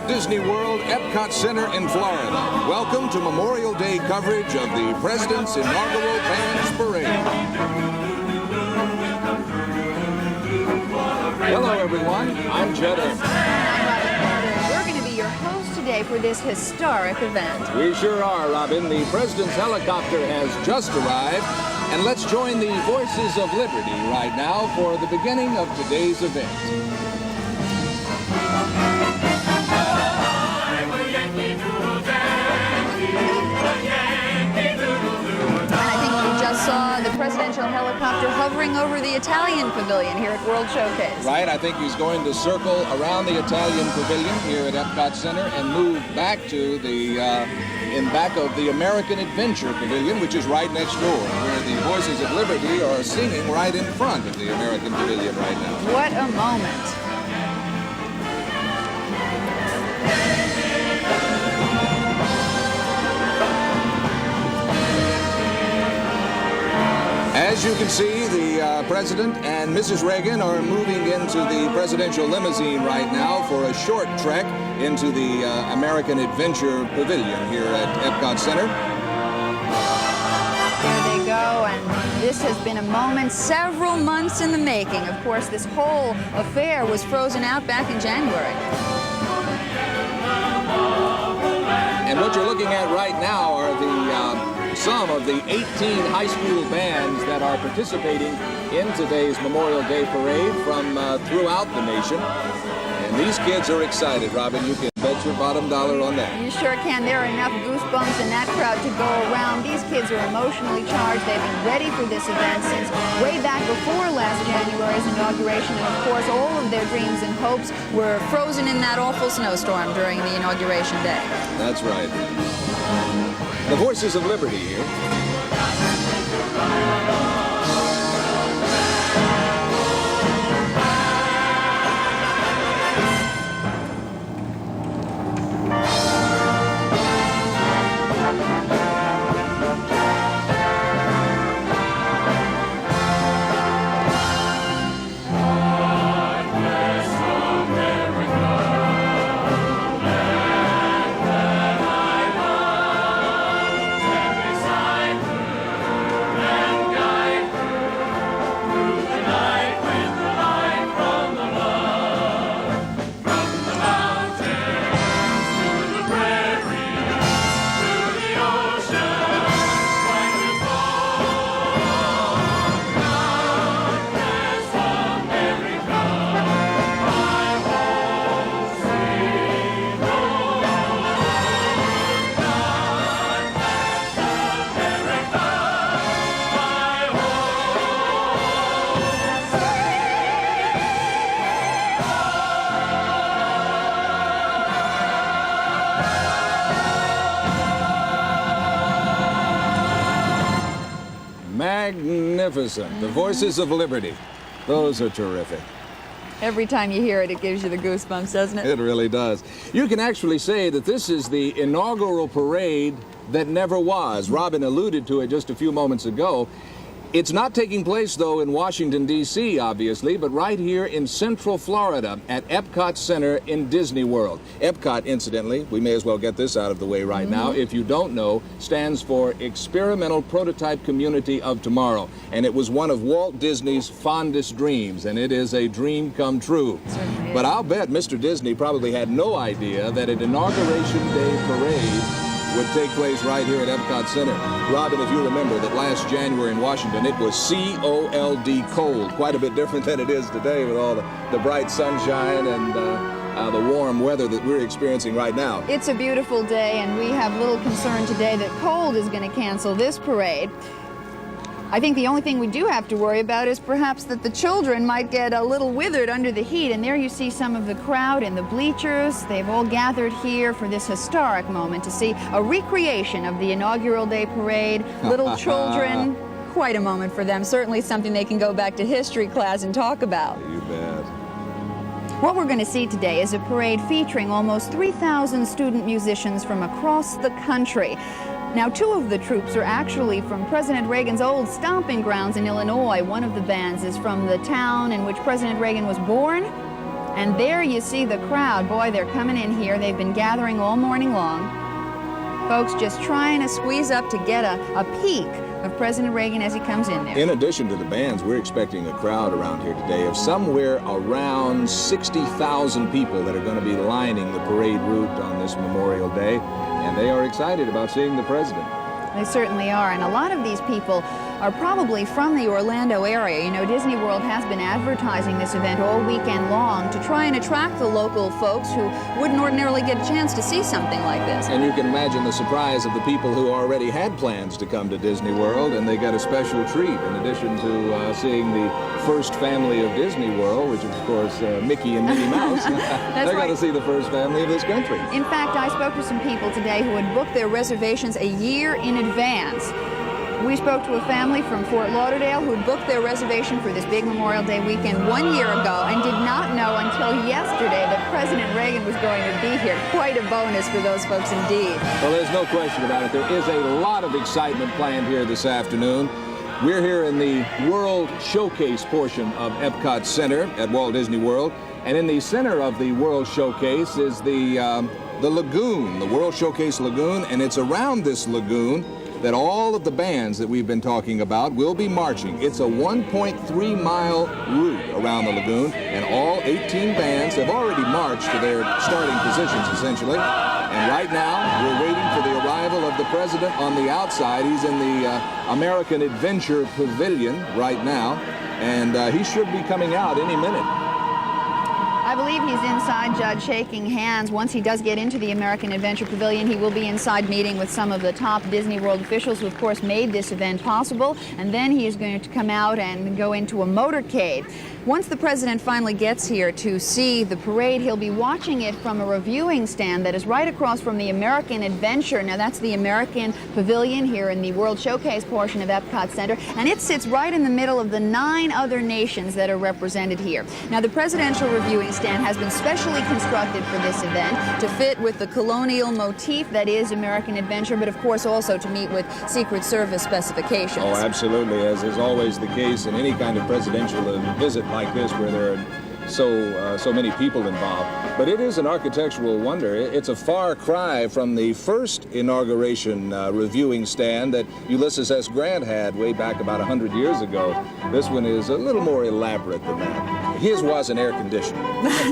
Walt Disney World EPCOT Center in Florida. Welcome to Memorial Day coverage of the President's Inaugural Bands Parade. Hello, everyone. I'm Jed Ames. We're going to be your host today for this historic event. We sure are, Robin. The President's helicopter has just arrived. And let's join the Voices of Liberty right now for the beginning of today's event. Saw the presidential helicopter hovering over the Italian pavilion here at World Showcase. Right, I think he's going to circle around the Italian pavilion here at EPCOT Center and move back to the, in back of the American Adventure Pavilion, which is right next door, where the Voices of Liberty are singing right in front of the American Pavilion right now. What a moment. As you can see, the President and Mrs. Reagan are moving into the presidential limousine right now for a short trek into the American Adventure Pavilion here at EPCOT Center. There they go, and this has been a moment several months in the making. Of course, this whole affair was frozen out back in January. And what you're looking at right now are some of the 18 high school bands that are participating in today's Memorial Day parade from throughout the nation. And these kids are excited, Robin. You can bet your bottom dollar on that. You sure can. There are enough goosebumps in that crowd to go around. These kids are emotionally charged. They've been ready for this event since way back before last January's inauguration. And of course, all of their dreams and hopes were frozen in that awful snowstorm during the inauguration day. That's right. The Voices of Liberty here. Magnificent. The Voices of Liberty. Those are terrific. Every time you hear it, it gives you the goosebumps, doesn't it? It really does. You can actually say that this is the inaugural parade that never was. Robin alluded to it just a few moments ago. It's not taking place, though, in Washington, D.C., obviously, but right here in Central Florida at EPCOT Center in Disney World. EPCOT, incidentally, we may as well get this out of the way right now, if you don't know, stands for Experimental Prototype Community of Tomorrow. And it was one of Walt Disney's fondest dreams, and it is a dream come true. But I'll bet Mr. Disney probably had no idea that an Inauguration Day parade would take place right here at EPCOT Center. Robin, if you remember that last January in Washington, it was C-O-L-D, cold, quite a bit different than it is today with all the bright sunshine and the warm weather that we're experiencing right now. It's a beautiful day, and we have little concern today that cold is going to cancel this parade. I think the only thing we do have to worry about is perhaps that the children might get a little withered under the heat. And there you see some of the crowd in the bleachers. They've all gathered here for this historic moment to see a recreation of the Inaugural Day Parade. Little children, quite a moment for them. Certainly something they can go back to history class and talk about. You bet. What we're going to see today is a parade featuring almost 3,000 student musicians from across the country. Now, two of the troops are actually from President Reagan's old stomping grounds in Illinois. One of the bands is from the town in which President Reagan was born, And there you see the crowd. Boy, they're coming in here. They've been gathering all morning long. Folks just trying to squeeze up to get a peek of President Reagan as he comes in there. In addition to the bands, we're expecting a crowd around here today of somewhere around 60,000 people that are going to be lining the parade route on this Memorial Day, and they are excited about seeing the president. They certainly are, and a lot of these people are probably from the Orlando area. You know, Disney World has been advertising this event all weekend long to try and attract the local folks who wouldn't ordinarily get a chance to see something like this. And you can imagine the surprise of the people who already had plans to come to Disney World, and they got a special treat in addition to seeing the first family of Disney World, which is, of course, Mickey and Minnie Mouse. They're going to see the first family of this country. In fact, I spoke to some people today who had booked their reservations a year in advance. We spoke to a family from Fort Lauderdale who had booked their reservation for this big Memorial Day weekend 1 year ago and did not know until yesterday that President Reagan was going to be here. Quite a bonus for those folks indeed. Well, there's no question about it. There is a lot of excitement planned here this afternoon. We're here in the World Showcase portion of Epcot Center at Walt Disney World. And in the center of the World Showcase is the lagoon, the World Showcase Lagoon, and it's around this lagoon that all of the bands that we've been talking about will be marching. It's a 1.3-mile route around the lagoon, and all 18 bands have already marched to their starting positions, essentially. And right now, we're waiting for the arrival of the president on the outside. He's in the American Adventure Pavilion right now, and he should be coming out any minute. I believe he's inside, Judd, shaking hands. Once he does get into the American Adventure Pavilion, he will be inside meeting with some of the top Disney World officials who, of course, made this event possible. And then he is going to come out and go into a motorcade. Once the president finally gets here to see the parade, he'll be watching it from a reviewing stand that is right across from the American Adventure. Now, that's the American Pavilion here in the World Showcase portion of Epcot Center, and it sits right in the middle of the 9 other nations that are represented here. Now, the presidential reviewing stand has been specially constructed for this event to fit with the colonial motif that is American Adventure, but of course also to meet with Secret Service specifications. Oh, absolutely, as is always the case in any kind of presidential visit like this where there are so many people involved. But it is an architectural wonder. It's a far cry from the first inauguration reviewing stand that Ulysses S. Grant had way back about 100 years ago. This one is a little more elaborate than that. His wasn't air-conditioned.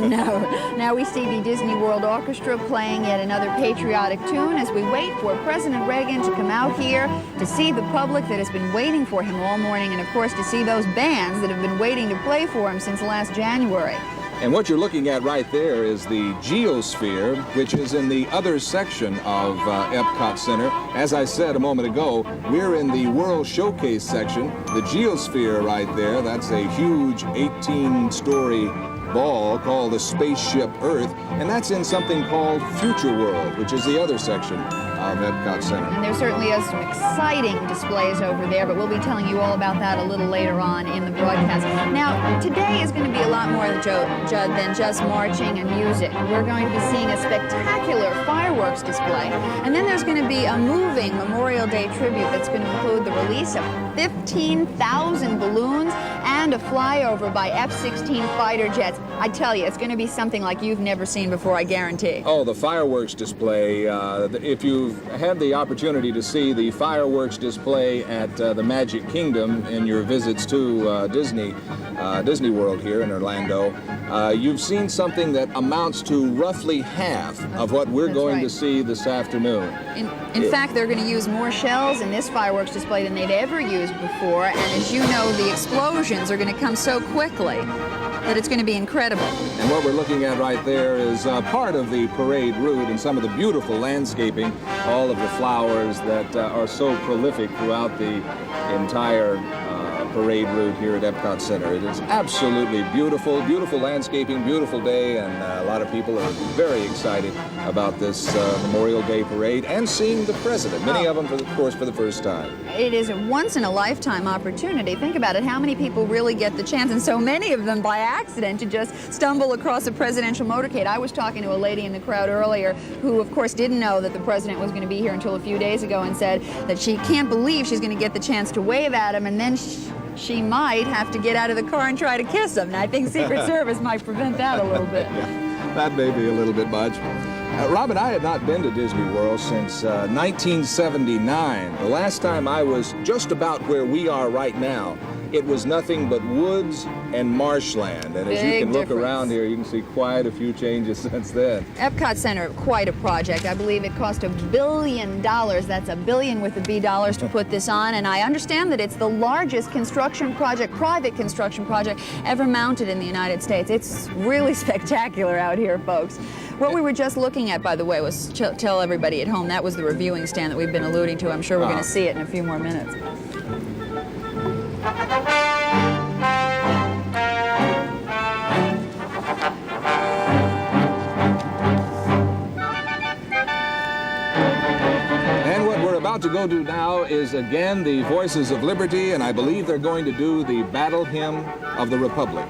No. Now we see the Disney World Orchestra playing yet another patriotic tune as we wait for President Reagan to come out here to see the public that has been waiting for him all morning, and of course to see those bands that have been waiting to play for him since last January. And what you're looking at right there is the Geosphere, which is in the other section of Epcot Center. As I said a moment ago, we're in the World Showcase section. The Geosphere right there, that's a huge 18-story ball called the Spaceship Earth, and that's in something called Future World, which is the other section of Epcot Center. And there certainly is some exciting displays over there, but we'll be telling you all about that a little later on in the broadcast. Now, today is going to be a lot more, Judd, than just marching and music. We're going to be seeing a spectacular fireworks display, and then there's going to be a moving Memorial Day tribute that's going to include the release of 15,000 balloons and a flyover by F-16 fighter jets. I tell you, it's going to be something like you've never seen before, I guarantee. Oh, the fireworks display. If you've had the opportunity to see the fireworks display at the Magic Kingdom in your visits to Disney World here in Orlando, you've seen something that amounts to roughly half of what we're going to see this afternoon. In fact, they're going to use more shells in this fireworks display than they'd ever used before, and as you know, the explosions are going to come so quickly that it's going to be incredible. And what we're looking at right there is part of the parade route and some of the beautiful landscaping, all of the flowers that are so prolific throughout the entire parade route here at Epcot Center. It is absolutely beautiful, beautiful landscaping, beautiful day, and a lot of people are very excited about this Memorial Day parade and seeing the president, many of them, of course, for the first time. It is a once-in-a-lifetime opportunity. Think about it, how many people really get the chance, and so many of them by accident, to just stumble across a presidential motorcade. I was talking to a lady in the crowd earlier who, of course, didn't know that the president was going to be here until a few days ago and said that she can't believe she's going to get the chance to wave at him, and then she might have to get out of the car and try to kiss him. And I think Secret Service might prevent that a little bit. That may be a little bit much. Robin, I had not been to Disney World since 1979. The last time I was just about where we are right now. It was nothing but woods and marshland. And as you can look around here, you can see quite a few changes since then. Epcot Center, quite a project. I believe it cost $1 billion. That's $1 billion with a B dollars to put this on. And I understand that it's the largest construction project, private construction project, ever mounted in the United States. It's really spectacular out here, folks. What we were just looking at, by the way, was, tell everybody at home, that was the reviewing stand that we've been alluding to. I'm sure we're going to see it in a few more minutes. And what we're about to go do now is again the Voices of Liberty, and I believe they're going to do the Battle Hymn of the Republic.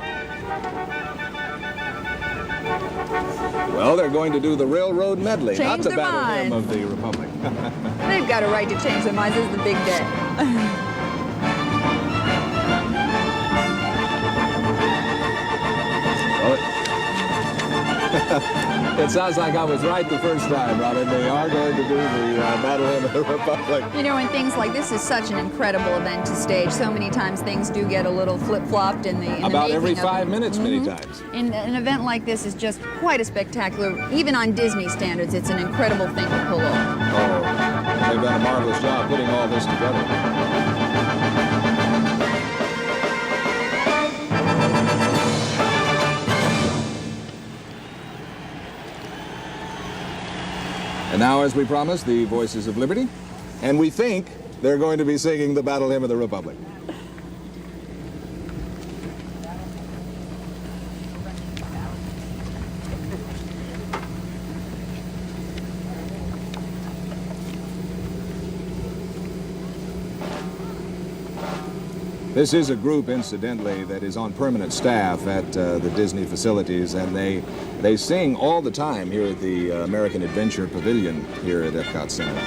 Well, they're going to do the Railroad Medley, not the Battle Hymn of the Republic. They've got a right to change their minds. This is the big day. It sounds like I was right the first time, Robin. They are going to do the Battle Hymn of the Republic. You know, and things like this is such an incredible event to stage. So many times things do get a little flip-flopped in the About every 5 minutes, many times. And an event like this is just quite a spectacular, even on Disney standards, it's an incredible thing to pull off. Oh, they've done a marvelous job putting all this together. And now, as we promised, the Voices of Liberty, and we think they're going to be singing the Battle Hymn of the Republic. This is a group, incidentally, that is on permanent staff at the Disney facilities, and they sing all the time here at the American Adventure Pavilion here at Epcot Center.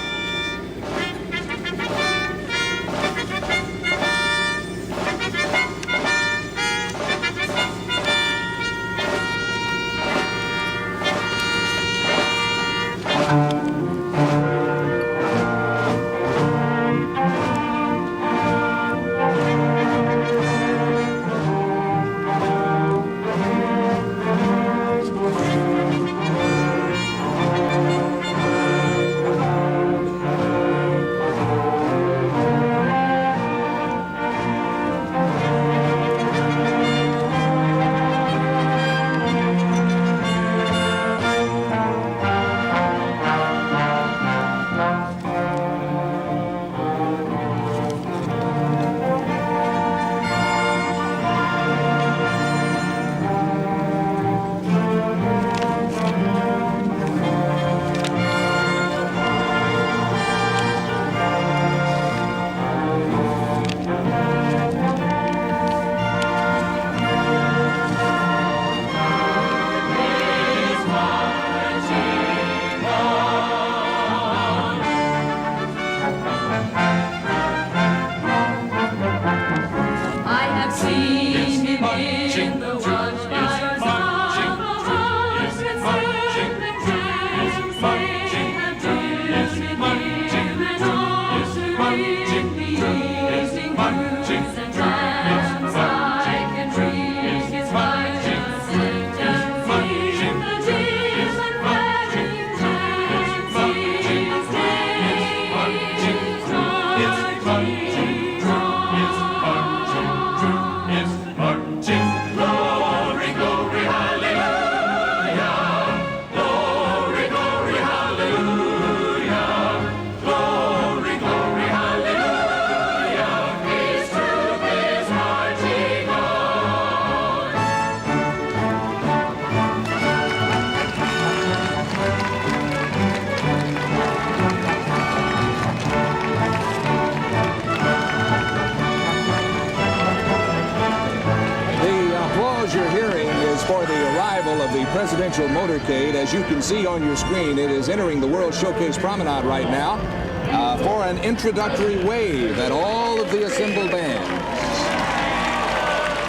Presidential motorcade. As you can see on your screen, it is entering the World Showcase Promenade right now for an introductory wave at all of the assembled bands.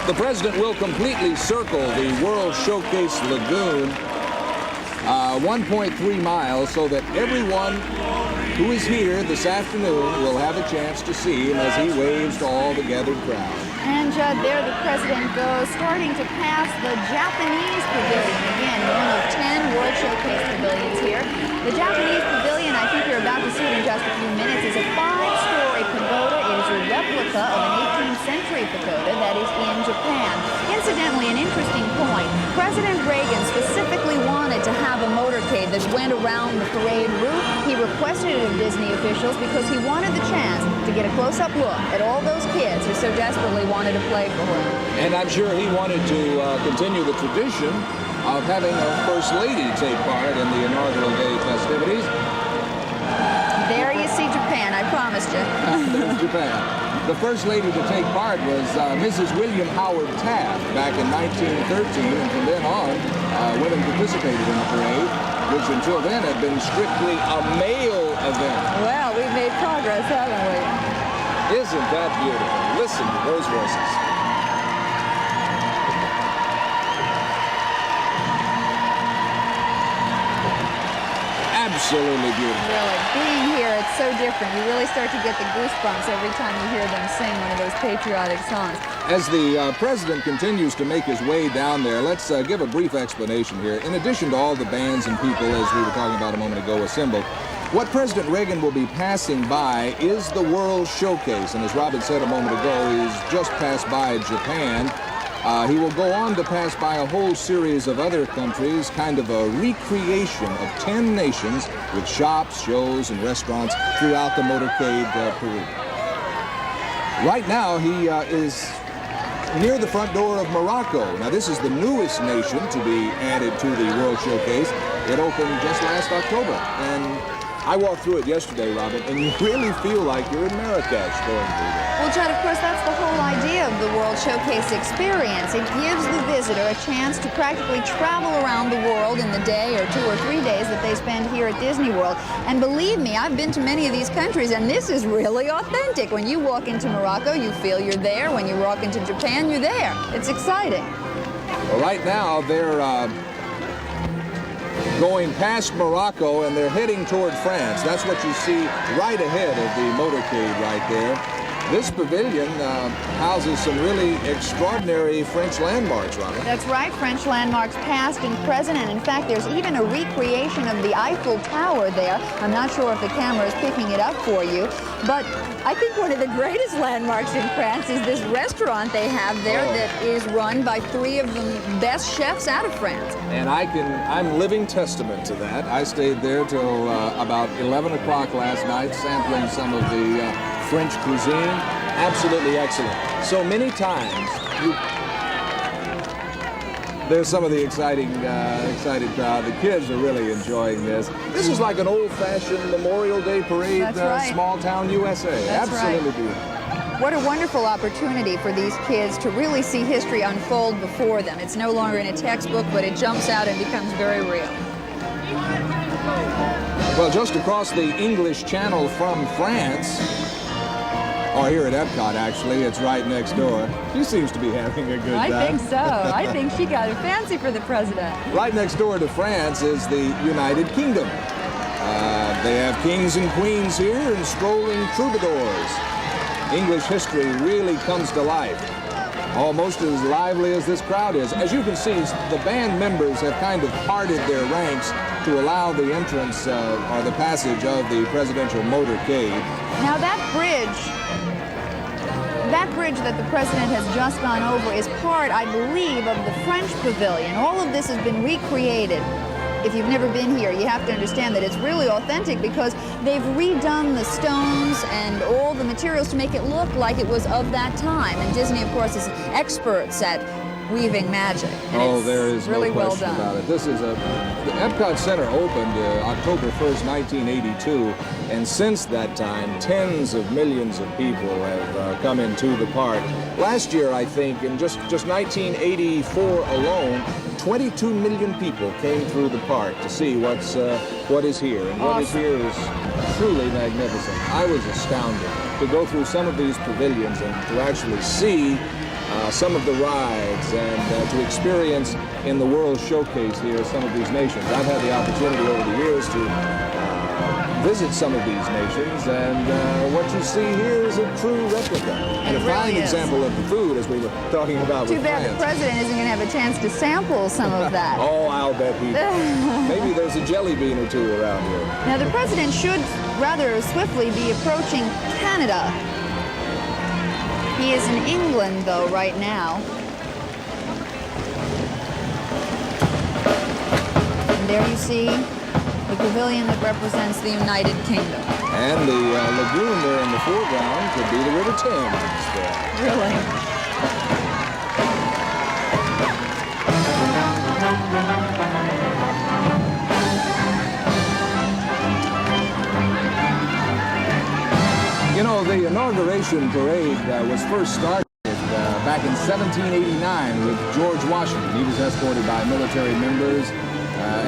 The president will completely circle the World Showcase Lagoon, 1.3 miles, so that everyone who is here this afternoon will have a chance to see him as he waves to all the gathered crowd. And Judd, there the president goes, starting to pass the Japanese pavilion. Again, one of 10 World Showcase pavilions here. The Japanese pavilion, I think you're about to see it in just a few minutes, is a 5-story pagoda. It is a replica of an 18th century pagoda that is in Japan. Incidentally, an interesting point. President Reagan specifically wanted to have a motorcade that went around the parade route. He requested it of Disney officials because he wanted the chance to get a close-up look at all those kids who so desperately wanted to play for him. And I'm sure he wanted to continue the tradition of having a First Lady take part in the inaugural day festivities. There you see Japan, I promised you. There's Japan. The First Lady to take part was Mrs. William Howard Taft back in 1913, and from then on, women participated in the parade, which until then had been strictly a male event. Well, we've made progress, haven't we? Isn't that beautiful? Listen to those voices. Absolutely beautiful. Really, being here, it's so different. You really start to get the goosebumps every time you hear them sing one of those patriotic songs. As the president continues to make his way down there, let's give a brief explanation here. In addition to all the bands and people, as we were talking about a moment ago, assembled, what President Reagan will be passing by is the World Showcase. And as Robin said a moment ago, he's just passed by Japan. He will go on to pass by a whole series of other countries, kind of a recreation of 10 nations with shops, shows, and restaurants throughout the motorcade parade. Right now, he is near the front door of Morocco. Now, this is the newest nation to be added to the World Showcase. It opened just last October, and I walked through it yesterday, Robin, and you really feel like you're in Marrakesh going through there. Well, Judd, of course, that's the whole idea of the World Showcase experience. It gives the visitor a chance to practically travel around the world in the day or 2 or 3 days that they spend here at Disney World. And believe me, I've been to many of these countries, and this is really authentic. When you walk into Morocco, you feel you're there. When you walk into Japan, you're there. It's exciting. Well, right now, they're going past Morocco, and they're heading toward France. That's what you see right ahead of the motorcade right there. This pavilion houses some really extraordinary French landmarks, Robin. That's right, French landmarks past and present, and in fact there's even a recreation of the Eiffel Tower there. I'm not sure if the camera is picking it up for you, but I think one of the greatest landmarks in France is this restaurant they have there that is run by 3 of the best chefs out of France. And I'm living testament to that. I stayed there till about 11 o'clock last night, sampling some of the French cuisine. Absolutely excellent. So many times, there's some of the excited crowd. The kids are really enjoying this. This is like an old-fashioned Memorial Day parade, That's right. small town USA. That's Absolutely right. beautiful. What a wonderful opportunity for these kids to really see history unfold before them. It's no longer in a textbook, but it jumps out and becomes very real. Well, just across the English Channel from France, or here at Epcot, actually, it's right next door. She seems to be having a good time. I think so. I think she got a fancy for the president. Right next door to France is the United Kingdom. They have kings and queens here and strolling troubadours. English history really comes to life, almost as lively as this crowd is. As you can see, the band members have kind of parted their ranks to allow the entrance or the passage of the presidential motorcade. Now that bridge that the president has just gone over is part, I believe, of the French pavilion. All of this has been recreated. If you've never been here, you have to understand that it's really authentic because they've redone the stones and all the materials to make it look like it was of that time. And Disney, of course, is experts at weaving magic. And there is really no well question done. about it. This is the Epcot Center opened October 1st, 1982, and since that time, tens of millions of people have come into the park. Last year, I think, in just 1984 alone, 22 million people came through the park to see what is here, and what is here is truly magnificent. I was astounded to go through some of these pavilions and to actually see some of the rides and to experience in the World Showcase here some of these nations. I've had the opportunity over the years to visit some of these nations, and what you see here is a true replica. And a fine example of the food, as we were talking about with Too bad the president isn't going to have a chance to sample some of that. Oh, I'll bet he does. Maybe there's a jelly bean or two around here. Now, the president should rather swiftly be approaching Canada. He is in England, though, right now. And there you see the pavilion that represents the United Kingdom. And the lagoon there in the foreground could be the River Thames there. Really? You know, the inauguration parade was first started back in 1789 with George Washington. He was escorted by military members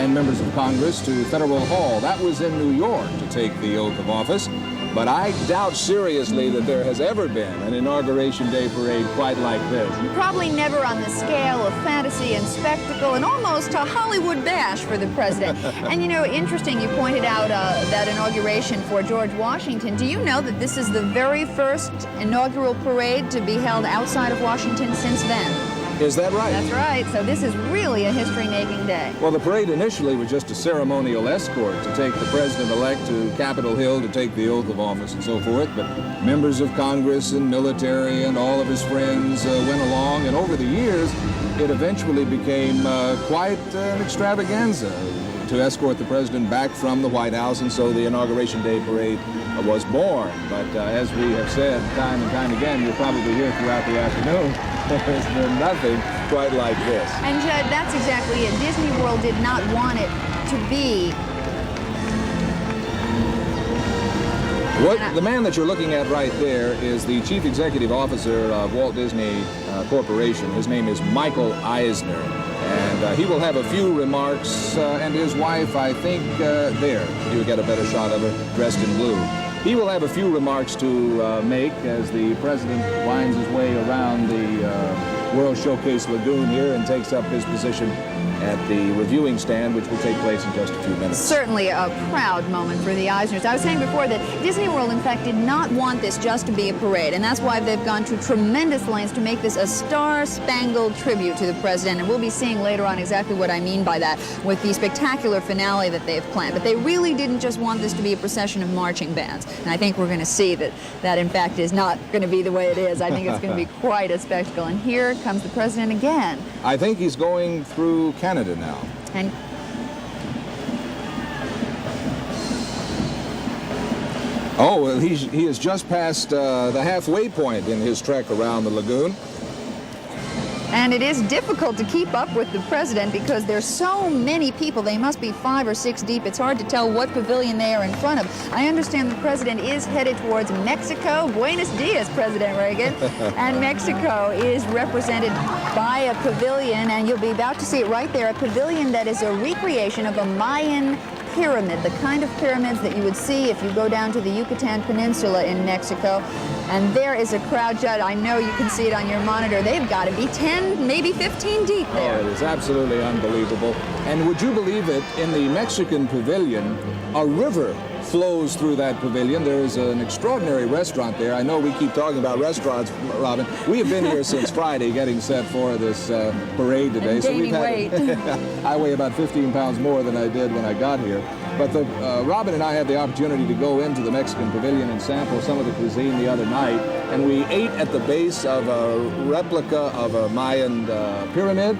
and members of Congress to Federal Hall. That was in New York to take the oath of office. But I doubt seriously that there has ever been an Inauguration Day parade quite like this. Probably never on the scale of fantasy and spectacle and almost a Hollywood bash for the president. And you know, interesting, you pointed out that inauguration for George Washington. Do you know that this is the very first inaugural parade to be held outside of Washington since then? Is that right? That's right. So this is really a history-making day. Well, the parade initially was just a ceremonial escort to take the president-elect to Capitol Hill to take the oath of office and so forth. But members of Congress and military and all of his friends went along. And over the years, it eventually became quite an extravaganza to escort the president back from the White House. And so the Inauguration Day parade was born. But as we have said time and time again, you'll probably hear throughout the afternoon, there's been nothing quite like this. And Judd, that's exactly it. Disney World did not want it to be. The man that you're looking at right there is the Chief Executive Officer of Walt Disney Corporation. His name is Michael Eisner. And he will have a few remarks, and his wife, I think, there. You get a better shot of her, dressed in blue. He will have a few remarks to make as the president winds his way around the World Showcase Lagoon here and takes up his position at the reviewing stand, which will take place in just a few minutes. Certainly a proud moment for the Eisners. I was saying before that Disney World, in fact, did not want this just to be a parade, and that's why they've gone to tremendous lengths to make this a star-spangled tribute to the president, and we'll be seeing later on exactly what I mean by that with the spectacular finale that they've planned. But they really didn't just want this to be a procession of marching bands, and I think we're going to see that that, in fact, is not going to be the way it is. I think it's going to be quite a spectacle, and here comes the president again. I think he's going through Canada now. And oh, well, he has just passed the halfway point in his trek around the lagoon. And it is difficult to keep up with the president because there's so many people. They must be 5 or 6 deep. It's hard to tell what pavilion they are in front of. I understand the president is headed towards Mexico. Buenos dias, President Reagan. And Mexico is represented by a pavilion, and you'll be about to see it right there, a pavilion that is a recreation of a Mayan pyramid, the kind of pyramids that you would see if you go down to the Yucatan Peninsula in Mexico. And there is a crowd, Judd. I know you can see it on your monitor. They've got to be 10, maybe 15 deep there. Oh, it is absolutely unbelievable. And would you believe it, in the Mexican pavilion, a river flows through that pavilion. There is an extraordinary restaurant there. I know we keep talking about restaurants, Robin. We have been here since Friday getting set for this parade today. And gaining weight. I weigh about 15 pounds more than I did when I got here. But Robin and I had the opportunity to go into the Mexican pavilion and sample some of the cuisine the other night. And we ate at the base of a replica of a Mayan pyramid.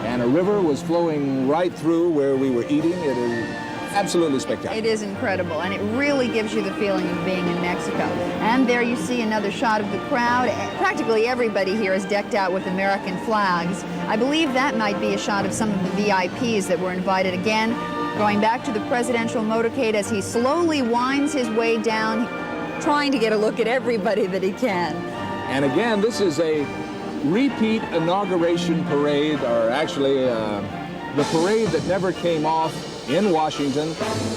And a river was flowing right through where we were eating. It is absolutely spectacular. It is incredible, and it really gives you the feeling of being in Mexico. And there you see another shot of the crowd. Practically everybody here is decked out with American flags. I believe that might be a shot of some of the VIPs that were invited. Again, going back to the presidential motorcade as he slowly winds his way down, trying to get a look at everybody that he can. And again, this is a repeat inauguration parade, or actually the parade that never came off in Washington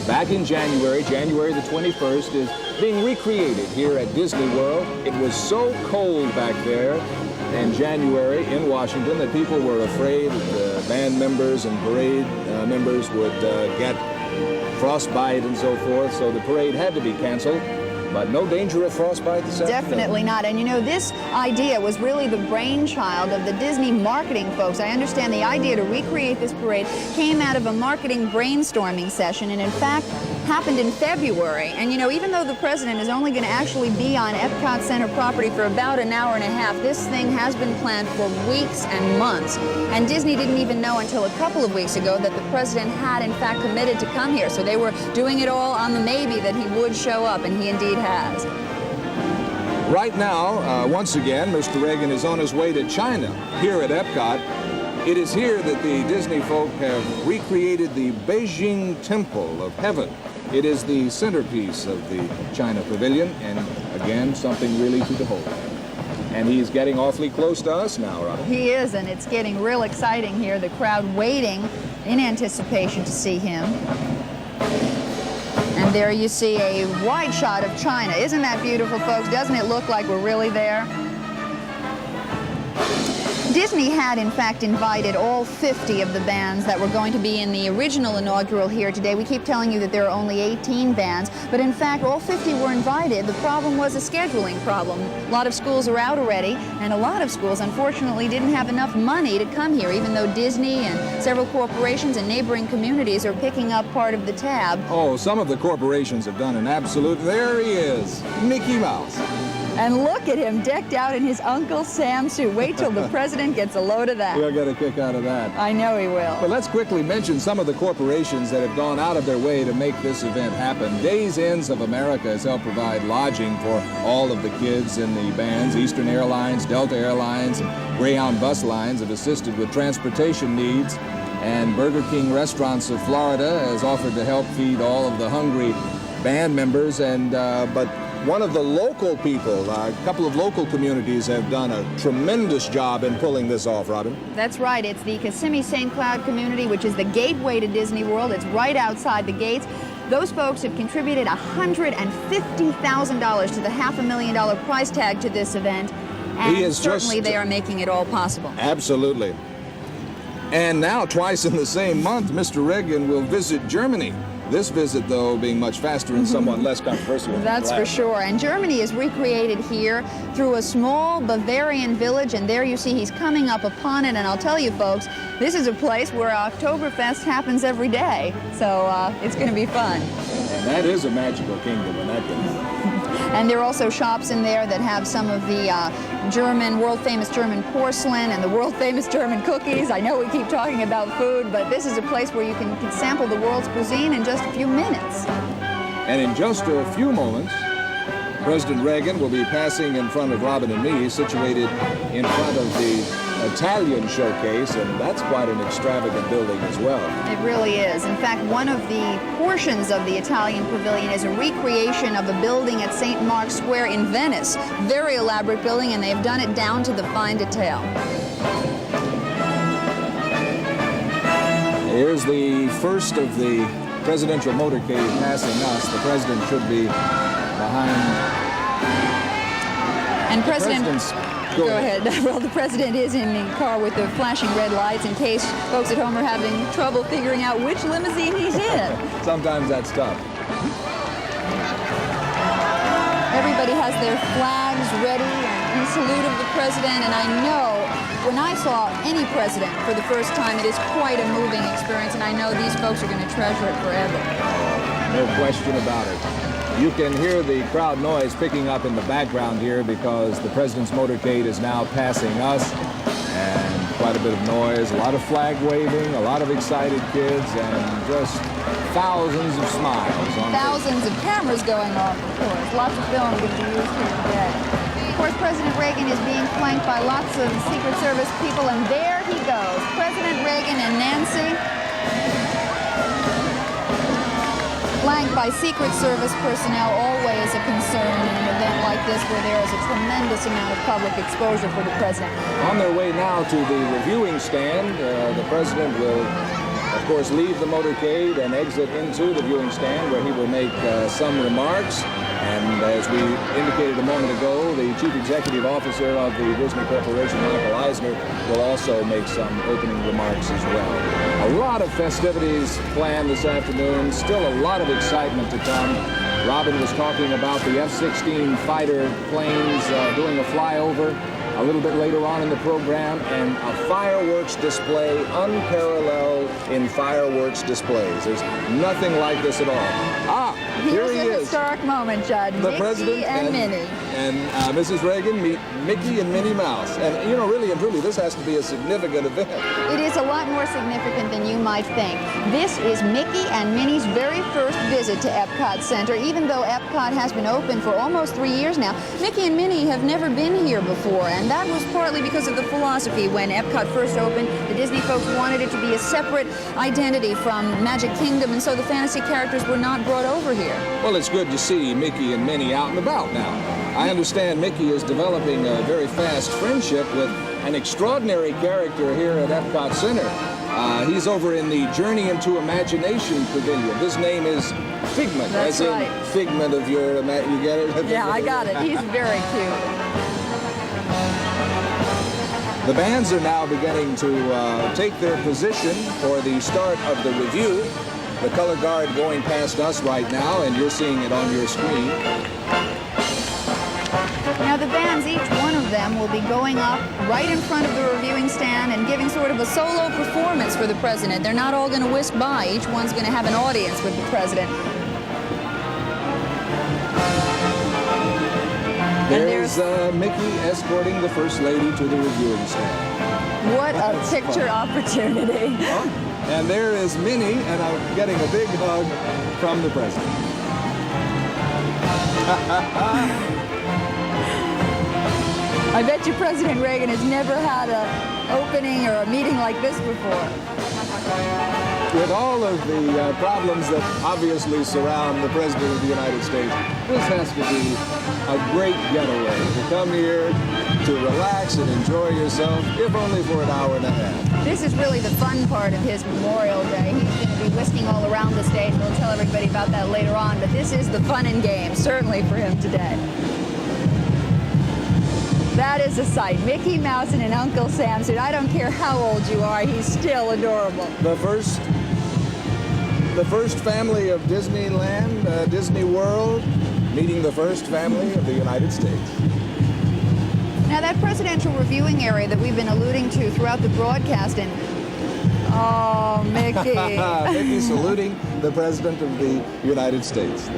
back in January the 21st, is being recreated here at Disney World. It was so cold back there in January in Washington that people were afraid that the band members and parade members would get frostbite and so forth, so the parade had to be canceled. But no danger of frostbite this afternoon? Definitely not. And you know, this idea was really the brainchild of the Disney marketing folks. I understand the idea to recreate this parade came out of a marketing brainstorming session, and in fact happened in February. And you know, even though the president is only going to actually be on Epcot Center property for about an hour and a half, this thing has been planned for weeks and months. And Disney didn't even know until a couple of weeks ago that the president had in fact committed to come here. So they were doing it all on the maybe that he would show up, and he indeed has. Right now, once again, Mr. Reagan is on his way to China here at Epcot. It is here that the Disney folk have recreated the Beijing Temple of Heaven. It is the centerpiece of the China Pavilion, and again, something really to behold. And he's getting awfully close to us now, Robin. He is, and it's getting real exciting here. The crowd waiting in anticipation to see him. And there you see a wide shot of China. Isn't that beautiful, folks? Doesn't it look like we're really there? Disney had, in fact, invited all 50 of the bands that were going to be in the original inaugural here today. We keep telling you that there are only 18 bands, but in fact, all 50 were invited. The problem was a scheduling problem. A lot of schools are out already, and a lot of schools, unfortunately, didn't have enough money to come here, even though Disney and several corporations and neighboring communities are picking up part of the tab. Oh, some of the corporations have done an absolute... There he is, Mickey Mouse. And look at him decked out in his Uncle Sam suit. Wait till the president gets a load of that. We'll get a kick out of that. I know he will. But let's quickly mention some of the corporations that have gone out of their way to make this event happen. Days Ends of America has helped provide lodging for all of the kids in the bands. Eastern Airlines, Delta Airlines, and Greyhound Bus Lines have assisted with transportation needs. And Burger King Restaurants of Florida has offered to help feed all of the hungry band members. But one of the local people, a couple of local communities have done a tremendous job in pulling this off, Robin. That's right. It's the Kissimmee St. Cloud community, which is the gateway to Disney World. It's right outside the gates. Those folks have contributed $150,000 to the $500,000 price tag to this event. And certainly they are making it all possible. Absolutely. And now, twice in the same month, Mr. Reagan will visit Germany. This visit, though, being much faster and somewhat less controversial. That's for sure. And Germany is recreated here through a small Bavarian village, and there you see he's coming up upon it. And I'll tell you, folks, this is a place where Oktoberfest happens every day. So it's going to be fun. And that is a magical kingdom when that can happen. And there are also shops in there that have some of the German, world-famous German porcelain and the world-famous German cookies. I know we keep talking about food, but this is a place where you can sample the world's cuisine in just a few minutes. And in just a few moments, President Reagan will be passing in front of Robin and me, situated in front of the Italian showcase, and that's quite an extravagant building as well. It really is. In fact, one of the portions of the Italian pavilion is a recreation of a building at St. Mark's Square in Venice. Very elaborate building, and they've done it down to the fine detail. Here's the first of the presidential motorcade passing us. The president should be behind. And Go ahead. Well, the president is in the car with the flashing red lights in case folks at home are having trouble figuring out which limousine he's in. Sometimes that's tough. Everybody has their flags ready in salute of the president, and I know when I saw any president for the first time, it is quite a moving experience, and I know these folks are going to treasure it forever. No question about it. You can hear the crowd noise picking up in the background here because the president's motorcade is now passing us, and quite a bit of noise, a lot of flag waving, a lot of excited kids, and just thousands of smiles. Thousands of cameras going off, of course. Lots of film to be used here today. Of course, President Reagan is being flanked by lots of Secret Service people, and there he goes, President Reagan and Nancy. Flanked by Secret Service personnel, always a concern in an event like this where there is a tremendous amount of public exposure for the president. On their way now to the reviewing stand, the president will, of of course, leave the motorcade and exit into the viewing stand where he will make some remarks. And as we indicated a moment ago, the Chief Executive Officer of the Disney Corporation, Michael Eisner, will also make some opening remarks as well. A lot of festivities planned this afternoon, still a lot of excitement to come. Robin was talking about the F-16 fighter planes doing a flyover a little bit later on in the program, and a fireworks display unparalleled in fireworks displays. There's nothing like this at all. Ah, here he Here's a is. historic moment, Judd. The Mickey President and Minnie. And Mrs. Reagan meet Mickey and Minnie Mouse. And, you know, really and truly, this has to be a significant event. It is a lot more significant than you might think. This is Mickey and Minnie's very first visit to Epcot Center. Even though Epcot has been open for almost 3 years now, Mickey and Minnie have never been here before, and that was partly because of the philosophy. When Epcot first opened, the Disney folks wanted it to be a separate identity from Magic Kingdom, and so the fantasy characters were not brought over here. Well, it's good to see Mickey and Minnie out and about now. I understand Mickey is developing a very fast friendship with an extraordinary character here at Epcot Center. He's over in the Journey into Imagination Pavilion. His name is Figment. That's as right. in Figment of your you get it? Yeah, I got it. He's very cute. The bands are now beginning to take their position for the start of the review. The color guard going past us right now, and you're seeing it on your screen. Now the bands, each one of them, will be going up right in front of the reviewing stand and giving sort of a solo performance for the president. They're not all going to whisk by. Each one's going to have an audience with the president. There's Mickey escorting the First Lady to the reviewing stand. What a picture opportunity. And there is Minnie, and I'm getting a big hug from the president. I bet you President Reagan has never had an opening or a meeting like this before. With all of the problems that obviously surround the President of the United States, this has to be a great getaway to come here to relax and enjoy yourself, if only for an hour and a half. This is really the fun part of his Memorial Day. He's going to be whisking all around the stage. We'll tell everybody about that later on, but this is the fun and games, certainly for him today. That is a sight. Mickey Mouse in an Uncle Sam suit. I don't care how old you are, he's still adorable. The first family of Disneyland, Disney World, meeting the first family of the United States. Now that presidential reviewing area that we've been alluding to throughout the broadcast, and oh, Mickey. Mickey saluting the President of the United States.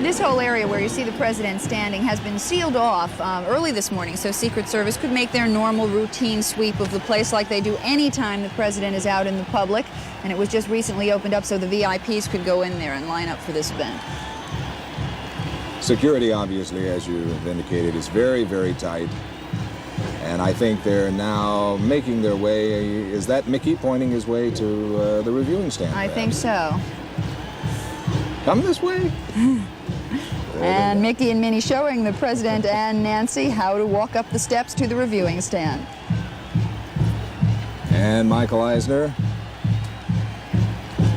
This whole area where you see the president standing has been sealed off early this morning, so Secret Service could make their normal routine sweep of the place like they do any time the president is out in the public. And it was just recently opened up so the VIPs could go in there and line up for this event. Security, obviously, as you have indicated, is very, very tight. And I think they're now making their way. Is that Mickey pointing his way to the reviewing stand? I think so. Come this way. And Mickey and Minnie showing the president and Nancy how to walk up the steps to the reviewing stand. And Michael Eisner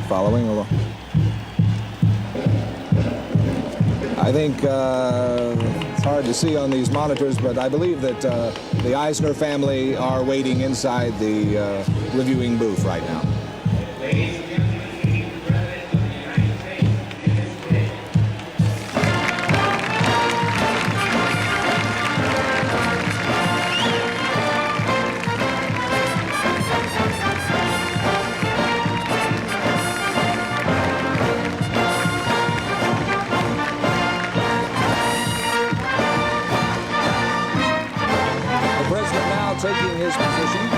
following along. I think it's hard to see on these monitors, but I believe that the Eisner family are waiting inside the reviewing booth right now. Taking his position.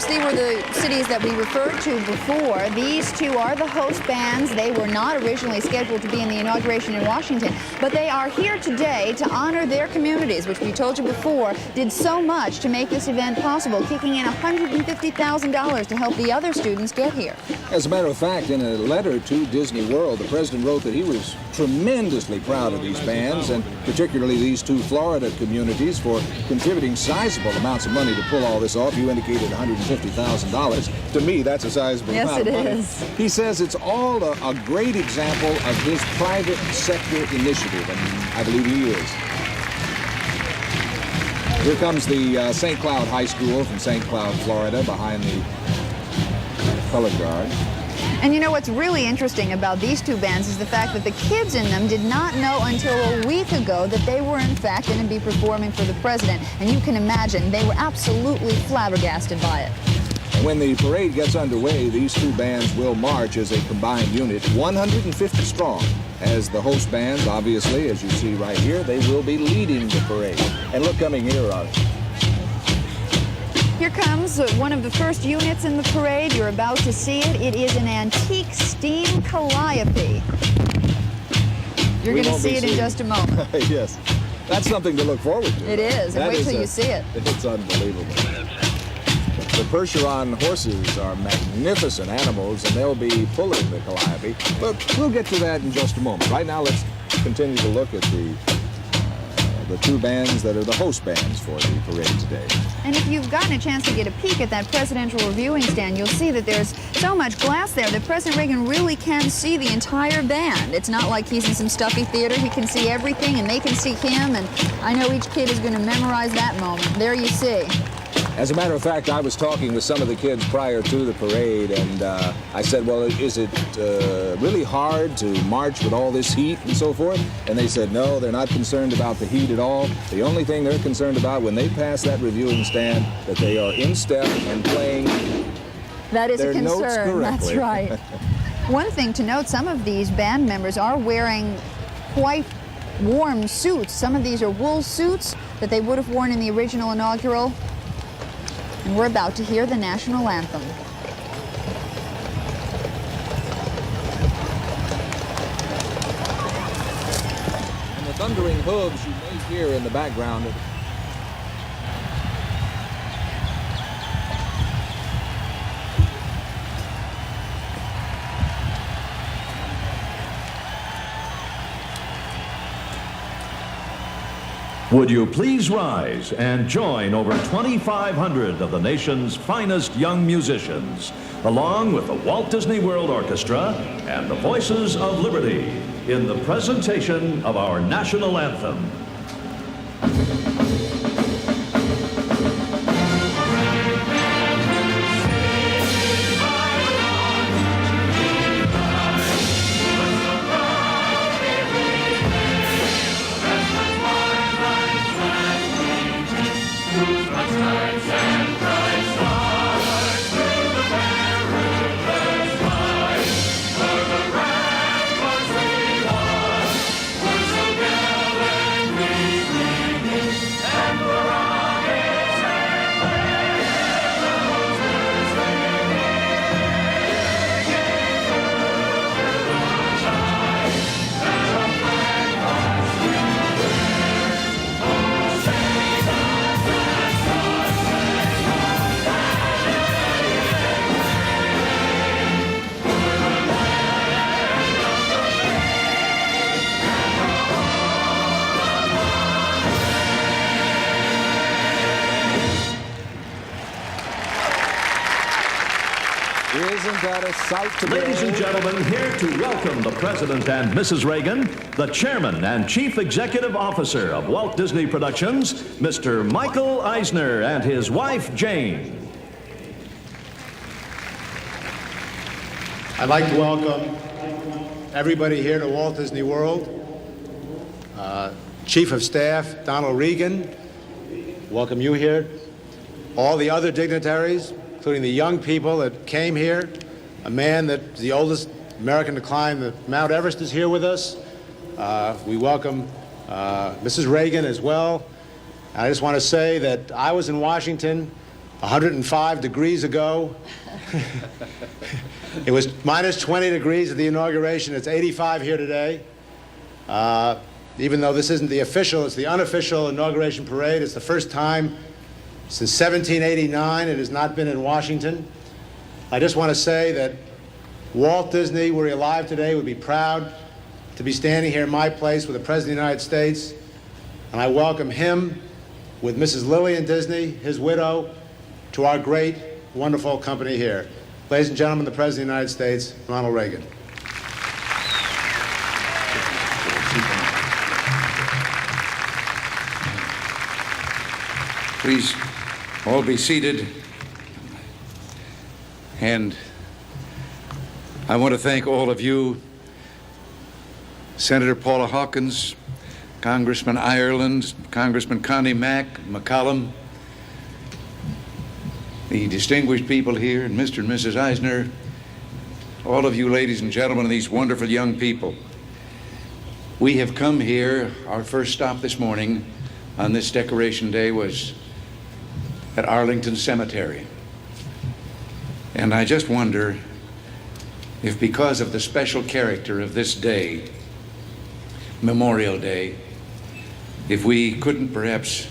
course, they were the cities that we referred to before. These two are the host bands. They were not originally scheduled to be in the inauguration in Washington, but they are here today to honor their communities, which we told you before did so much to make this event possible, kicking in $150,000 to help the other students get here. As a matter of fact, in a letter to Disney World, the president wrote that he was tremendously proud of these bands, and particularly these two Florida communities, for contributing sizable amounts of money to pull all this off. You indicated $150,000. To me, that's a sizable amount of money. Yes, it is. He says it's all a great example of his private sector initiative, and I believe he is. Here comes the St. Cloud High School from St. Cloud, Florida, behind the color guard. And you know what's really interesting about these two bands is the fact that the kids in them did not know until a week ago that they were in fact going to be performing for the president. And you can imagine they were absolutely flabbergasted by it. When the parade gets underway, these two bands will march as a combined unit, 150 strong. As the host bands, obviously, as you see right here, they will be leading the parade. And look, coming here, Here comes one of the first units in the parade. You're about to see it. It is an antique steam calliope. You're going to see it in just a moment. Yes. That's something to look forward to. It is, and wait till you see it. It's unbelievable. The Percheron horses are magnificent animals, and they'll be pulling the calliope. But we'll get to that in just a moment. Right now, let's continue to look at the two bands that are the host bands for the parade today. And if you've gotten a chance to get a peek at that presidential reviewing stand, you'll see that there's so much glass there that President Reagan really can see the entire band. It's not like he's in some stuffy theater. He can see everything, and they can see him, and I know each kid is going to memorize that moment. There you see. As a matter of fact, I was talking with some of the kids prior to the parade, and I said, well, is it really hard to march with all this heat and so forth? And they said, no, they're not concerned about the heat at all. The only thing they're concerned about when they pass that reviewing stand, that they are in step and playing that is their a concern. notes correctly. That's right. One thing to note, some of these band members are wearing quite warm suits. Some of these are wool suits that they would have worn in the original inaugural. And we're about to hear the national anthem. And the thundering hooves you may hear in the background. Would you please rise and join over 2,500 of the nation's finest young musicians, along with the Walt Disney World Orchestra and the Voices of Liberty, in the presentation of our national anthem. Isn't that a sight to behold? Ladies and gentlemen, here to welcome the President and Mrs. Reagan, the Chairman and Chief Executive Officer of Walt Disney Productions, Mr. Michael Eisner, and his wife, Jane. I'd like to welcome everybody here to Walt Disney World. Chief of Staff Ronald Reagan, welcome you here. All the other dignitaries, including the young people that came here. A man that's the oldest American to climb the Mount Everest is here with us. We welcome Mrs. Reagan as well. I just want to say that I was in Washington 105 degrees ago. It was minus 20 degrees at the inauguration. It's 85 here today. Even though this isn't the official, it's the unofficial inauguration parade. It's the first time since 1789 it has not been in Washington. I just want to say that Walt Disney, were he alive today, would be proud to be standing here in my place with the President of the United States. And I welcome him with Mrs. Lillian Disney, his widow, to our great, wonderful company here. Ladies and gentlemen, the President of the United States, Ronald Reagan. Please all be seated. And I want to thank all of you, Senator Paula Hawkins, Congressman Ireland, Congressman Connie Mack, McCollum, the distinguished people here, and Mr. and Mrs. Eisner, all of you ladies and gentlemen, and these wonderful young people. We have come here, our first stop this morning on this Decoration Day was at Arlington Cemetery. And I just wonder if, because of the special character of this day, Memorial Day, if we couldn't perhaps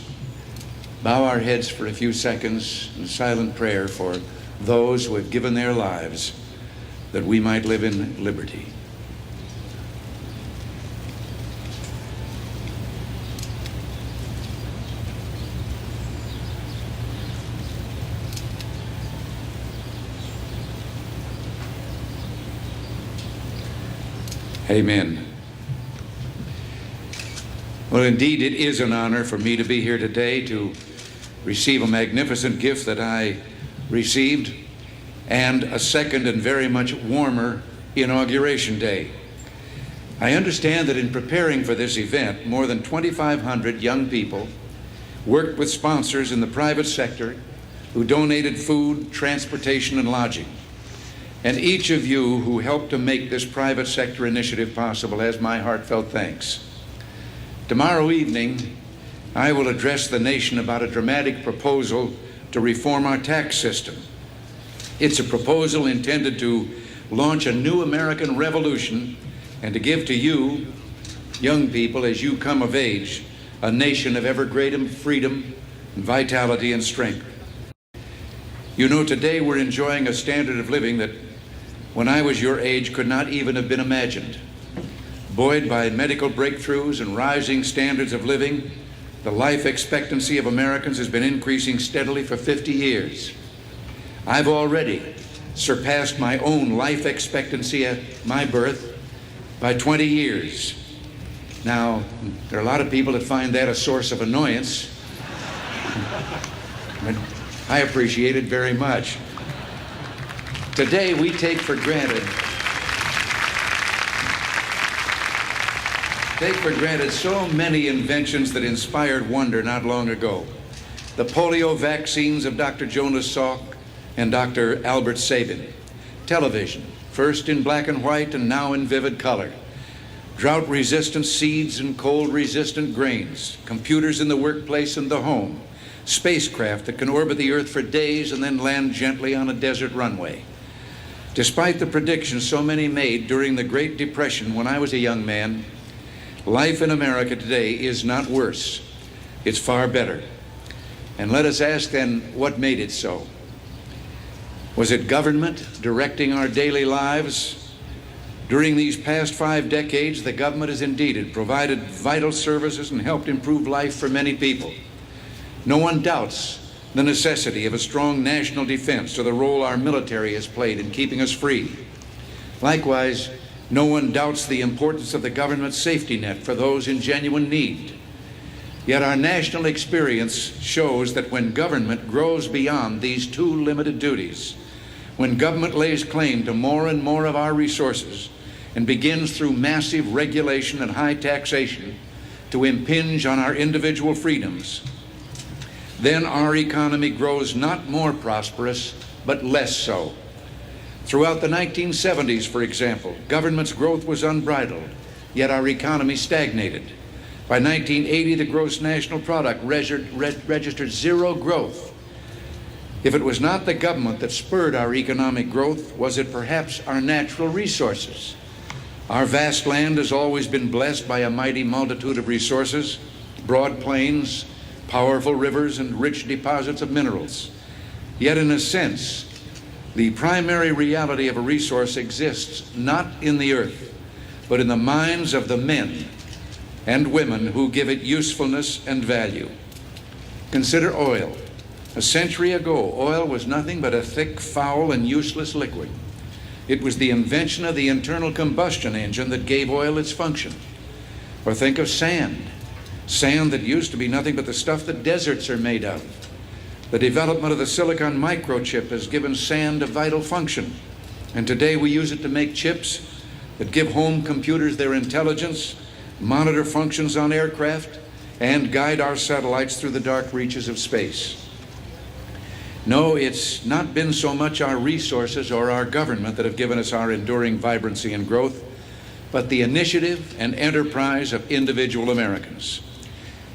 bow our heads for a few seconds in silent prayer for those who have given their lives that we might live in liberty. Amen. Well, indeed, it is an honor for me to be here today to receive a magnificent gift that I received and a second and very much warmer Inauguration Day. I understand that in preparing for this event, more than 2,500 young people worked with sponsors in the private sector who donated food, transportation, and lodging. And each of you who helped to make this private sector initiative possible has my heartfelt thanks. Tomorrow evening, I will address the nation about a dramatic proposal to reform our tax system. It's a proposal intended to launch a new American revolution and to give to you, young people, as you come of age, a nation of ever greater freedom and vitality and strength. You know, today we're enjoying a standard of living that when I was your age could not even have been imagined. Buoyed by medical breakthroughs and rising standards of living, the life expectancy of Americans has been increasing steadily for 50 years. I've already surpassed my own life expectancy at my birth by 20 years. Now, there are a lot of people that find that a source of annoyance, but I appreciate it very much. Today, we take for granted so many inventions that inspired wonder not long ago. The polio vaccines of Dr. Jonas Salk and Dr. Albert Sabin. Television, first in black and white and now in vivid color. Drought-resistant seeds and cold-resistant grains. Computers in the workplace and the home. Spacecraft that can orbit the Earth for days and then land gently on a desert runway. Despite the predictions so many made during the Great Depression when I was a young man, life in America today is not worse. It's far better. And let us ask then, what made it so? Was it government directing our daily lives? During these past 5 decades, the government has indeed provided vital services and helped improve life for many people. No one doubts the necessity of a strong national defense or the role our military has played in keeping us free. Likewise, no one doubts the importance of the government's safety net for those in genuine need. Yet our national experience shows that when government grows beyond these two limited duties, when government lays claim to more and more of our resources and begins through massive regulation and high taxation to impinge on our individual freedoms, then our economy grows not more prosperous, but less so. Throughout the 1970s, for example, government's growth was unbridled, yet our economy stagnated. By 1980, the gross national product registered zero growth. If it was not the government that spurred our economic growth, was it perhaps our natural resources? Our vast land has always been blessed by a mighty multitude of resources, broad plains, powerful rivers, and rich deposits of minerals. Yet in a sense, the primary reality of a resource exists not in the earth, but in the minds of the men and women who give it usefulness and value. Consider oil. A century ago, oil was nothing but a thick, foul, and useless liquid. It was the invention of the internal combustion engine that gave oil its function. Or think of sand. Sand that used to be nothing but the stuff that deserts are made of. The development of the silicon microchip has given sand a vital function. And today we use it to make chips that give home computers their intelligence, monitor functions on aircraft, and guide our satellites through the dark reaches of space. No, it's not been so much our resources or our government that have given us our enduring vibrancy and growth, but the initiative and enterprise of individual Americans.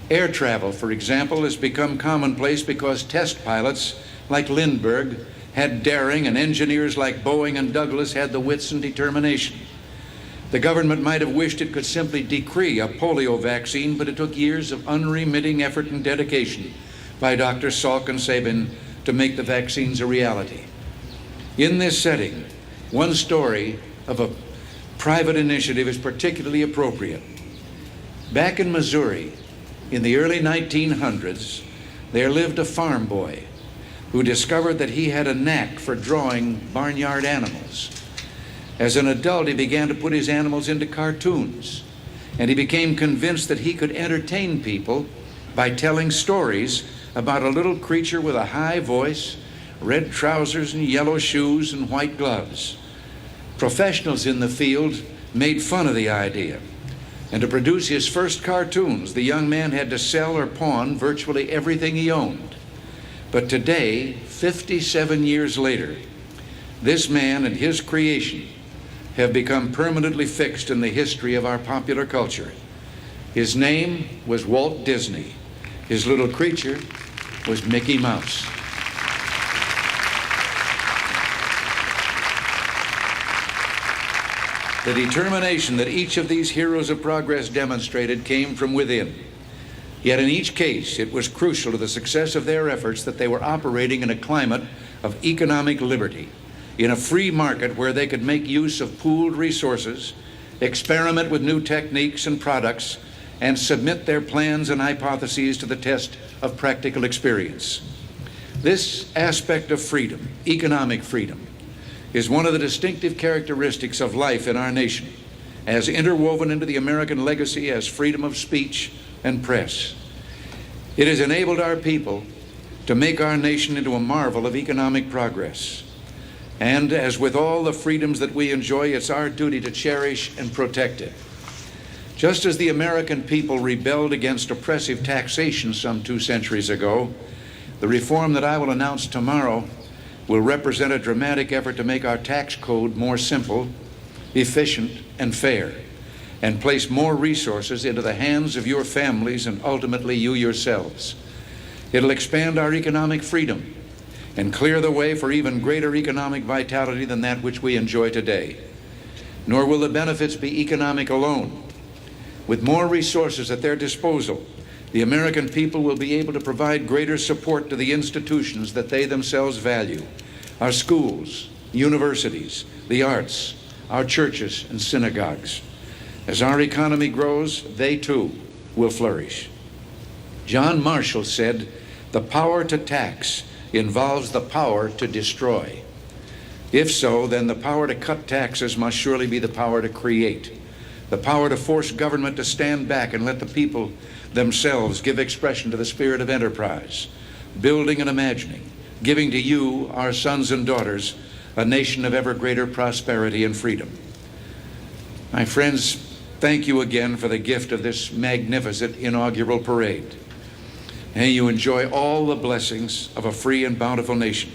Air travel, for example, has become commonplace because test pilots like Lindbergh had daring and engineers like Boeing and Douglas had the wits and determination. The government might have wished it could simply decree a polio vaccine, but it took years of unremitting effort and dedication by Dr. Salk and Sabin to make the vaccines a reality. In this setting, one story of a private initiative is particularly appropriate. Back in Missouri, in the early 1900s, there lived a farm boy who discovered that he had a knack for drawing barnyard animals. As an adult, he began to put his animals into cartoons, and he became convinced that he could entertain people by telling stories about a little creature with a high voice, red trousers and yellow shoes and white gloves. Professionals in the field made fun of the idea. And to produce his first cartoons, the young man had to sell or pawn virtually everything he owned. But today, 57 years later, this man and his creation have become permanently fixed in the history of our popular culture. His name was Walt Disney. His little creature was Mickey Mouse. The determination that each of these heroes of progress demonstrated came from within. Yet in each case, it was crucial to the success of their efforts that they were operating in a climate of economic liberty, in a free market where they could make use of pooled resources, experiment with new techniques and products, and submit their plans and hypotheses to the test of practical experience. This aspect of freedom, economic freedom, is one of the distinctive characteristics of life in our nation, as interwoven into the American legacy as freedom of speech and press. It has enabled our people to make our nation into a marvel of economic progress. And as with all the freedoms that we enjoy, it's our duty to cherish and protect it. Just as the American people rebelled against oppressive taxation some 2 centuries ago, the reform that I will announce tomorrow will represent a dramatic effort to make our tax code more simple, efficient, and fair, and place more resources into the hands of your families and ultimately you yourselves. It'll expand our economic freedom and clear the way for even greater economic vitality than that which we enjoy today. Nor will the benefits be economic alone. With more resources at their disposal, the American people will be able to provide greater support to the institutions that they themselves value, our schools, universities, the arts, our churches and synagogues. As our economy grows, they too will flourish. John Marshall said, "The power to tax involves the power to destroy." If so, then the power to cut taxes must surely be the power to create, the power to force government to stand back and let the people themselves give expression to the spirit of enterprise, building and imagining, giving to you, our sons and daughters, a nation of ever greater prosperity and freedom. My friends, thank you again for the gift of this magnificent inaugural parade. May you enjoy all the blessings of a free and bountiful nation.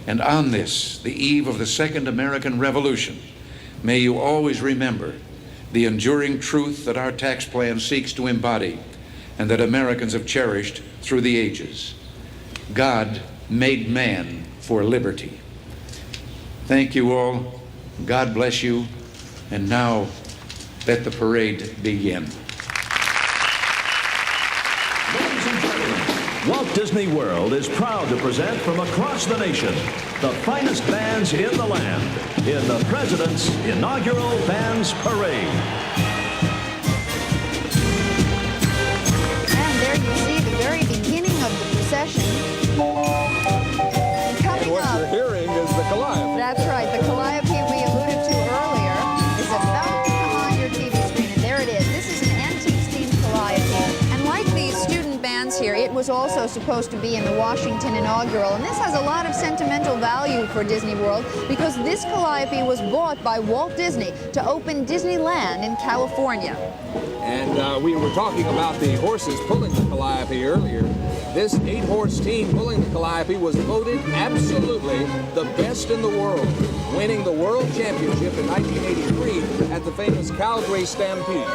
And on this, the eve of the Second American Revolution, may you always remember the enduring truth that our tax plan seeks to embody and that Americans have cherished through the ages. God made man for liberty. Thank you all. God bless you. And now, let the parade begin. Ladies and gentlemen, Walt Disney World is proud to present from across the nation the finest bands in the land in the President's Inaugural Bands Parade. And there you see the very beginning of the procession. And Coming what up. you're hearing is the Calliope. That's right. The Calliope we alluded to earlier is about to come on your TV screen. And there it is. This is an antique-themed Calliope. And like these student bands here, it was also supposed to be in the Washington Inaugural. And this has a lot of sentimental value for Disney World because this Calliope was bought by Walt Disney to open Disneyland in California. And we were talking about the horses pulling the Calliope earlier. This 8-horse team pulling the Calliope was voted absolutely the best in the world, winning the World Championship in 1983 at the famous Calgary Stampede.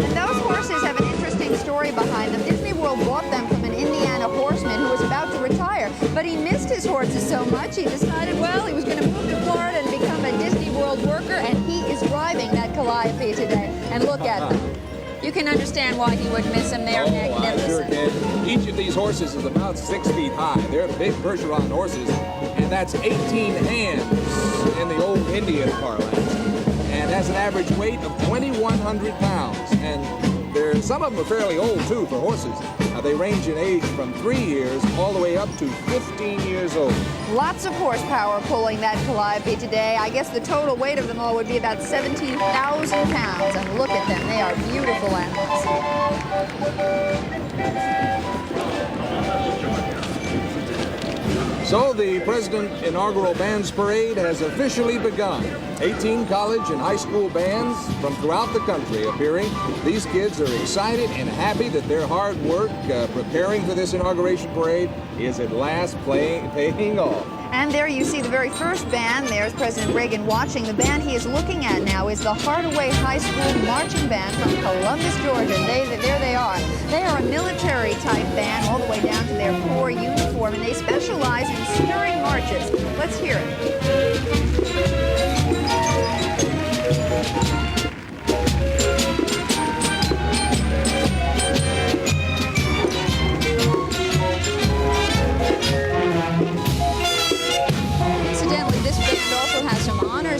And those horses have an interesting story behind them. Disney World bought them from an Indiana horseman who was about to retire, but he missed his horses so much he decided, well, he was going to move to Florida and become a Disney World worker, and he is driving that Calliope today. And look at them. You can understand why he would miss them. They are I sure magnificent. can. Each of these horses is about 6 feet high. They're big Percheron horses, and that's 18 hands in the old Indian parlance. And that's an average weight of 2,100 pounds. And some of them are fairly old, too, for horses. They range in age from 3 years all the way up to 15 years old. Lots of horsepower pulling that Calliope today. I guess the total weight of them all would be about 17,000 pounds. And look at them. They are beautiful animals. So the President Inaugural Bands Parade has officially begun. 18 college and high school bands from throughout the country appearing. These kids are excited and happy that their hard work preparing for this inauguration parade is at last paying off. And there you see the very first band. There's President Reagan watching. The band he is looking at now is the Hardaway High School Marching Band from Columbus, Georgia. There they are. They are a military-type band all the way down to their corps uniform, and they specialize in stirring marches. Let's hear it.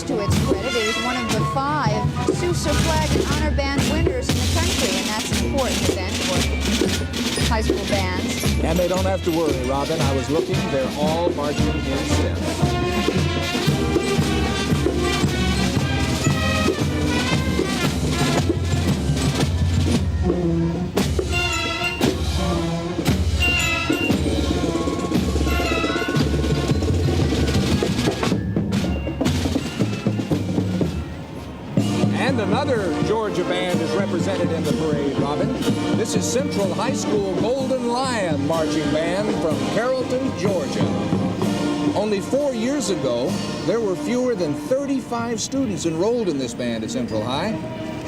To its credit, it is one of the 5 Sousa Flag and Honor Band winners in the country, and that's an important event for high school bands. And they don't have to worry, Robin. I was looking. They're all marching in step. Another Georgia band is represented in the parade, Robin. This is Central High School Golden Lion Marching Band from Carrollton, Georgia. Only 4 years ago, there were fewer than 35 students enrolled in this band at Central High.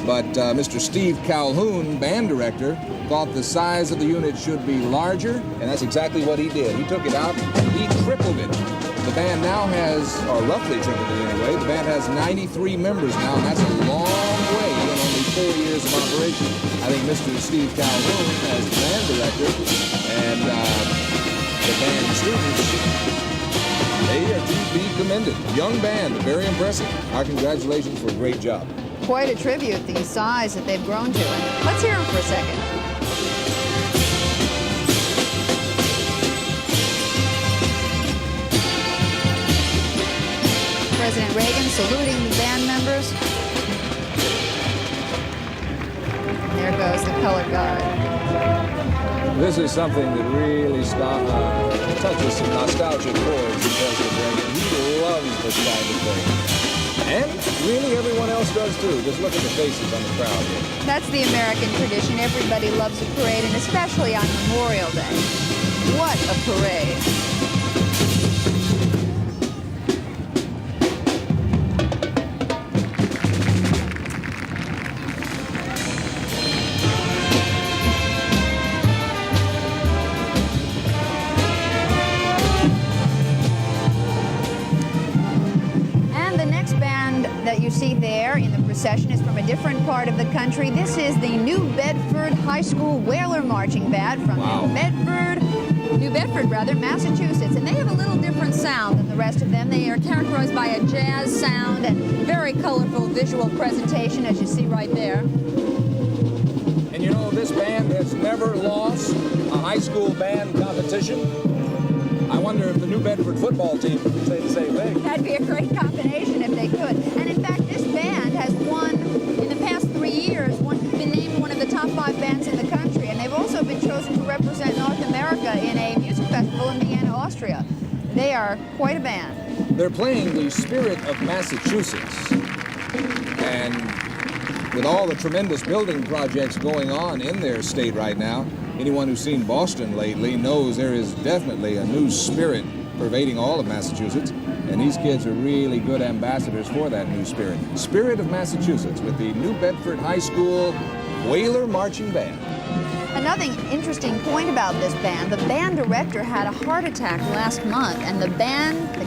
But Mr. Steve Calhoun, band director, thought the size of the unit should be larger, and that's exactly what he did. He took it out, he tripled it. The band now has, or roughly tripled it anyway, the band has 93 members now, and that's a long way in only 4 years of operation. I think Mr. Steve Calhoun, as the band director, and the band students, they are to be commended. Young band, very impressive. Our congratulations for a great job. Quite a tribute, the size that they've grown to. And let's hear them for a second. President Reagan saluting the band members. And there goes the color guard. This is something that really touches some nostalgic chords in President Reagan. He loves this kind of thing. And really everyone else does too. Just look at the faces on the crowd here. That's the American tradition. Everybody loves a parade, and especially on Memorial Day. What a parade. procession is from a different part of the country. This is the New Bedford High School Whaler Marching Band from New Bedford, Massachusetts. And they have a little different sound than the rest of them. They are characterized by a jazz sound and very colorful visual presentation, as you see right there. And you know, this band has never lost a high school band competition. I wonder if the New Bedford football team could say the same thing. That'd be a great combination if they could. And in fact, this band has won, in the past 3 years, been named one of the top 5 bands in the country. And they've also been chosen to represent North America in a music festival in Vienna, Austria. They are quite a band. They're playing the spirit of Massachusetts. And with all the tremendous building projects going on in their state right now, anyone who's seen Boston lately knows there is definitely a new spirit pervading all of Massachusetts, and these kids are really good ambassadors for that new spirit. Spirit of Massachusetts with the New Bedford High School Whaler Marching Band. Another interesting point about this band, the band director had a heart attack last month, and the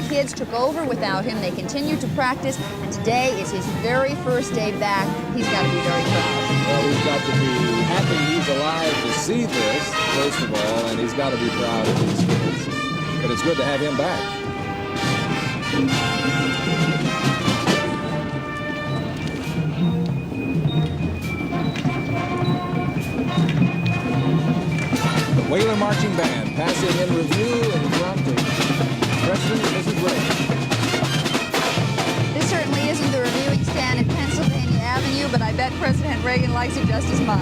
kids took over without him. They continued to practice, and today is his very first day back. He's got to be very proud. Well, he's got to be happy he's alive to see this, first of all, and he's got to be proud of these kids. But it's good to have him back. Whaler Marching Band passing in review in front of President and Mrs. Reagan. This certainly isn't the reviewing stand at Pennsylvania Avenue, but I bet President Reagan likes it just as much. I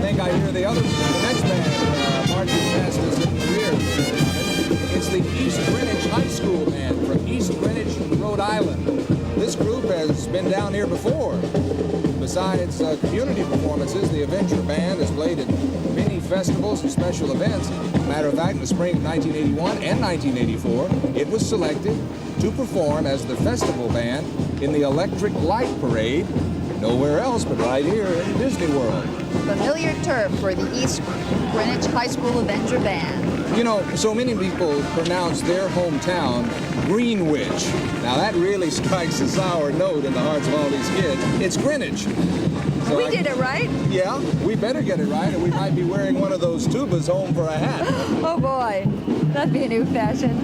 think I hear the next band marching past us in the rear. It's the East Greenwich High School Band from East Greenwich, Rhode Island. This group has been down here before. Besides community performances, the Adventure Band has played at many festivals and special events. Matter of fact, in the spring of 1981 and 1984, it was selected to perform as the festival band in the Electric Light Parade, nowhere else but right here in Disney World. Familiar turf for the East Greenwich High School Adventure Band. You know, so many people pronounce their hometown Greenwich. Now that really strikes a sour note in the hearts of all these kids. It's Greenwich. So We did it right. Yeah, we better get it right, or we might be wearing one of those tubas home for a hat. Oh boy, that'd be a new fashion.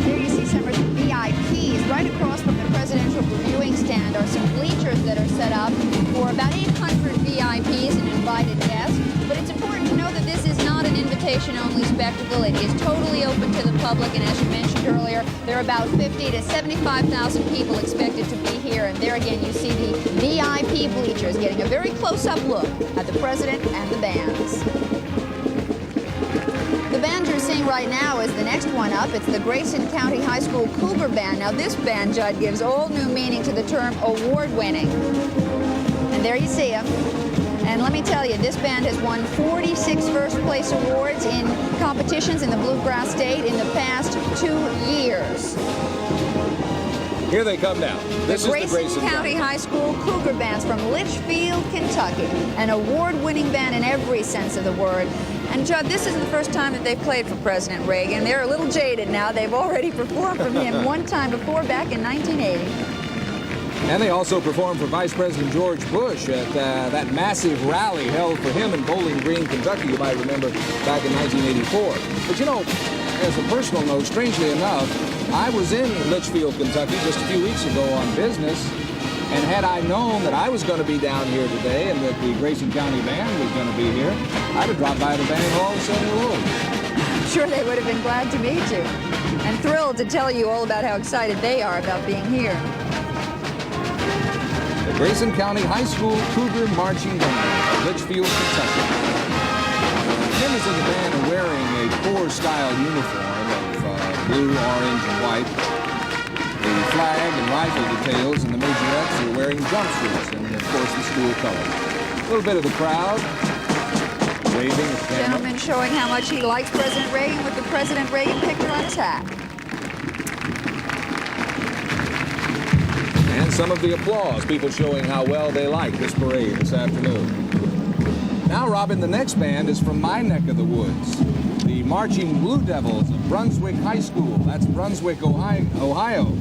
Here you see some of the VIPs. Right across from the presidential reviewing stand are some bleachers that are set up for about 800 VIPs and invited guests. But it's important to know that this is not an invitation-only spectacle. It is totally open to the public, and as you mentioned earlier, there are about 50 to 75,000 people expected to be here. And there again, you see the VIP bleachers getting a very close-up look at the president and the bands. The band you're seeing right now is the next one up. It's the Grayson County High School Cougar Band. Now this band, Judd, gives all new meaning to the term award-winning. And there you see them. And let me tell you, this band has won 46 first-place awards in competitions in the Bluegrass State in the past 2 years. Here they come now. This is the Grayson County High School Cougar Bands from Litchfield, Kentucky. An award-winning band in every sense of the word. And Judd, this isn't the first time that they've played for President Reagan. They're a little jaded now. They've already performed for him one time before, back in 1980. And they also performed for Vice President George Bush at that massive rally held for him in Bowling Green, Kentucky, you might remember, back in 1984. But you know, as a personal note, strangely enough, I was in Litchfield, Kentucky just a few weeks ago on business, and had I known that I was going to be down here today and that the Grayson County Band was going to be here, I'd have dropped by the band hall and said hello. I'm sure they would have been glad to meet you and thrilled to tell you all about how excited they are about being here. The Grayson County High School Cougar Marching Band of Litchfield, Kentucky. Members of the band are wearing a corps-style uniform of blue, orange, and white. The flag and rifle details and the majorettes are wearing jumpsuits and, of course, the school colors. A little bit of the crowd waving at the camera. Gentleman showing how much he likes President Reagan with the President Reagan picture on his hat. And and some of the applause, people showing how well they like this parade this afternoon. Now, Robin, the next band is from my neck of the woods, the Marching Blue Devils of Brunswick High School. That's Brunswick, Ohio.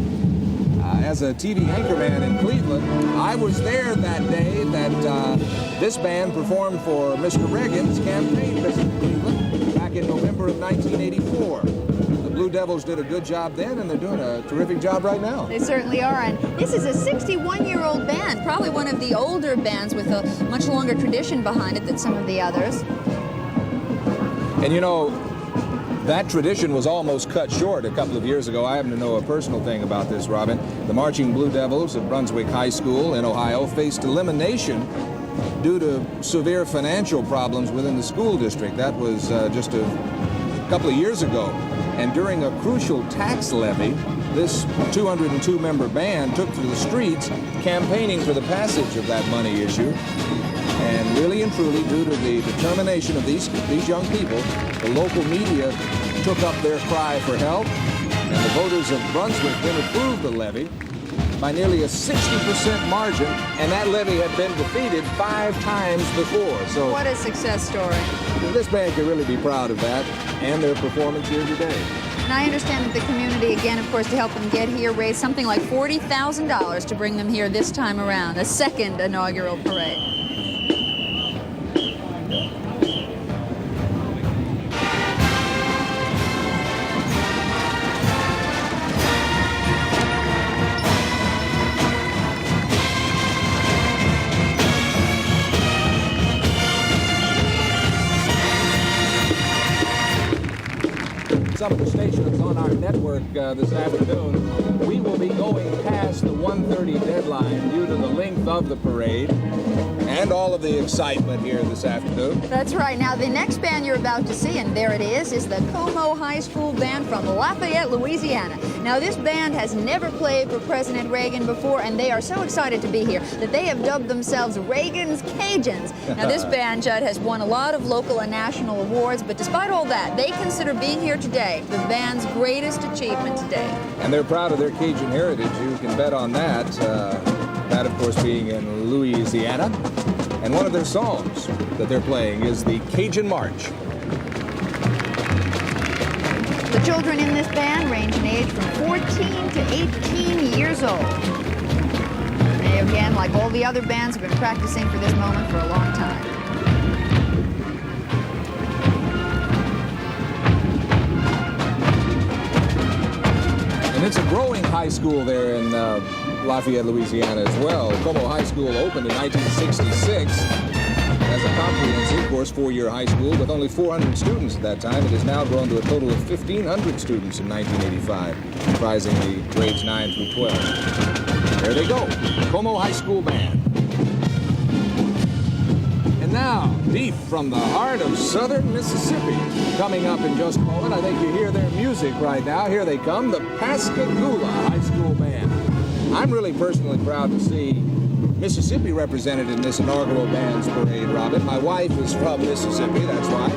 As a TV anchorman in Cleveland, I was there that day that this band performed for Mr. Reagan's campaign visit to Cleveland back in November of 1984. The Blue Devils did a good job then, and they're doing a terrific job right now. They certainly are, and this is a 61-year-old band, probably one of the older bands with a much longer tradition behind it than some of the others. And you know, that tradition was almost cut short a couple of years ago. I happen to know a personal thing about this, Robin. The Marching Blue Devils of Brunswick High School in Ohio faced elimination due to severe financial problems within the school district. That was just a couple of years ago. And during a crucial tax levy, this 202-member band took to the streets campaigning for the passage of that money issue. And really and truly, due to the determination of these young people, the local media took up their cry for help, and the voters of Brunswick then approved the levy by nearly a 60% margin, and that levy had been defeated 5 times before. So What a success story. this band can really be proud of that and their performance here today. And I understand that the community, again, of course, to help them get here, raised something like $40,000 to bring them here this time around, a second inaugural parade. Some of the stations on our network this afternoon, we will be going past the 1:30 deadline due to the length of the parade and all of the excitement here this afternoon. That's right. Now, the next band you're about to see, and there it is the Como High School Band from Lafayette, Louisiana. Now, this band has never played for President Reagan before, and they are so excited to be here that they have dubbed themselves Reagan's Cajuns. Now, this band, Judd, has won a lot of local and national awards, but despite all that, they consider being here today the band's greatest achievement today. And they're proud of their Cajun heritage. You can bet on that. That, of course, being in Louisiana. And one of their songs that they're playing is the Cajun March. The children in this band range in age from 14 to 18 years old. They, again, like all the other bands, have been practicing for this moment for a long time. And it's a growing high school there in Lafayette, Louisiana as well. Como High School opened in 1966 as a comprehensive, of course, 4-year high school with only 400 students at that time. It has now grown to a total of 1,500 students in 1985, comprising the grades 9 through 12. There they go, Como High School Band. And now, deep from the heart of southern Mississippi, coming up in just a moment, I think you hear their music right now. Here they come, the Pascagoula High School Band. I'm really personally proud to see Mississippi represented in this inaugural band's parade, Robin. My wife is from Mississippi, that's why.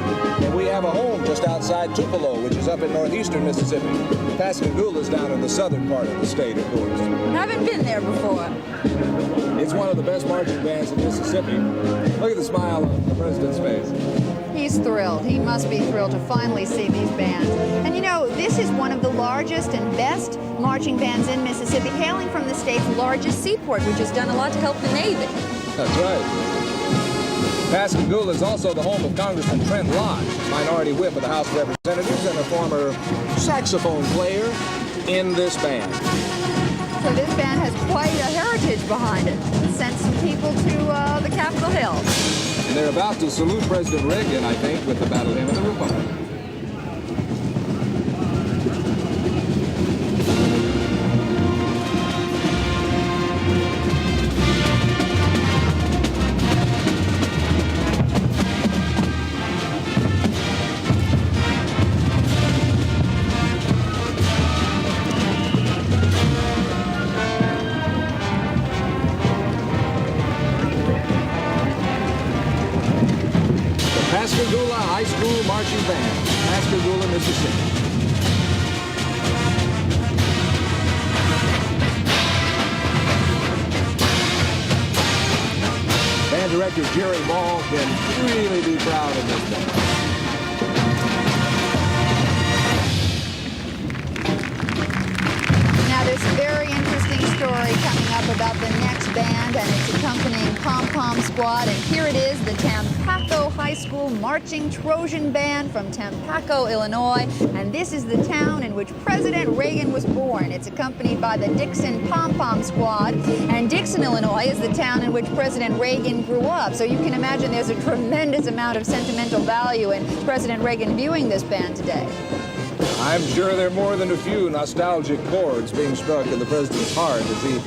And we have a home just outside Tupelo, which is up in northeastern Mississippi. Pascagoula is down in the southern part of the state, of course. Haven't been there before. It's one of the best marching bands in Mississippi. Look at the smile on the president's face. He's thrilled. He must be thrilled to finally see these bands. And you know, this is one of the largest and best marching bands in Mississippi, hailing from the state's largest seaport, which has done a lot to help the Navy. That's right. Pascagoula is also the home of Congressman Trent Lott, minority whip of the House of Representatives and a former saxophone player in this band. So this band has quite a heritage behind it. It sent some people to the Capitol Hill. And they're about to salute President Reagan, I think, with the Battle Hymn of the Republic. Pascagoula High School Marching Band, Pascagoula, Mississippi. director Jerry Ball can really be proud of this band. Now, there's a very interesting story coming up about the next band and its accompanying pom-pom squad. And here it is, the Tampaco High School Marching Trojan Band from Tampaco, Illinois. And this is the town in which President Reagan was born. It's accompanied by the Dixon Pom-Pom Squad. And Dixon, Illinois is the town in which President Reagan grew up. So you can imagine there's a tremendous amount of sentimental value in President Reagan viewing this band today. I'm sure there are more than a few nostalgic chords being struck in the president's heart as he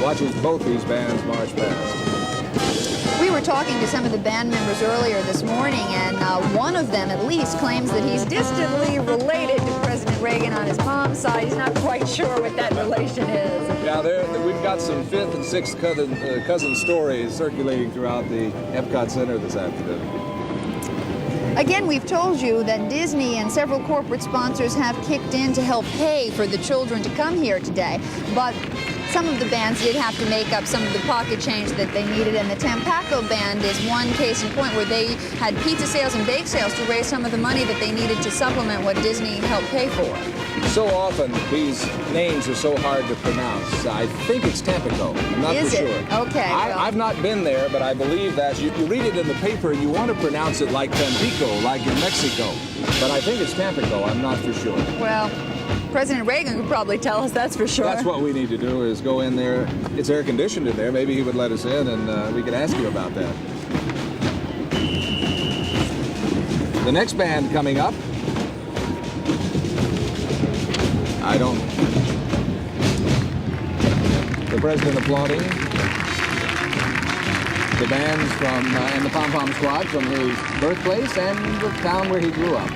watches both these bands march past. We were talking to some of the band members earlier this morning, and one of them at least claims that he's distantly related to President Reagan on his mom's side. He's not quite sure what that relation is. Yeah, we've got some fifth and sixth cousin stories circulating throughout the EPCOT Center this afternoon. Again, we've told you that Disney and several corporate sponsors have kicked in to help pay for the children to come here today, but some of the bands did have to make up some of the pocket change that they needed, and the Tampaco Band is one case in point where they had pizza sales and bake sales to raise some of the money that they needed to supplement what Disney helped pay for. So often, these names are so hard to pronounce. I think it's Tampico. I'm not for sure. Okay. I've not been there, but I believe that you read it in the paper and you want to pronounce it like Tampico, like in Mexico. But I think it's Tampico. I'm not for sure. Well, President Reagan could probably tell us, that's for sure. That's what we need to do, is go in there. It's air conditioned in there. Maybe he would let us in and we could ask you about that. The next band coming up, the president applauding the bands from and the pom-pom squad from his birthplace and the town where he grew up.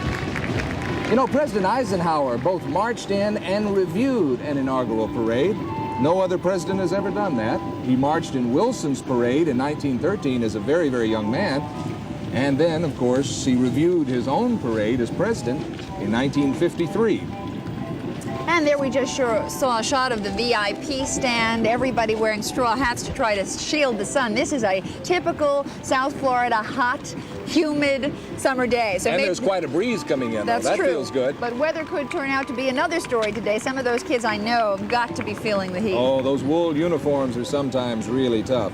You know, President Eisenhower both marched in and reviewed an inaugural parade. No other president has ever done that. He marched in Wilson's parade in 1913 as a very, very young man. And then, of course, he reviewed his own parade as president in 1953. And there we just saw a shot of the VIP stand, everybody wearing straw hats to try to shield the sun. This is a typical South Florida hot, humid summer day. So and there's quite a breeze coming in. That's that true. Feels good. But weather could turn out to be another story today. Some of those kids I know have got to be feeling the heat. Oh, those wool uniforms are sometimes really tough.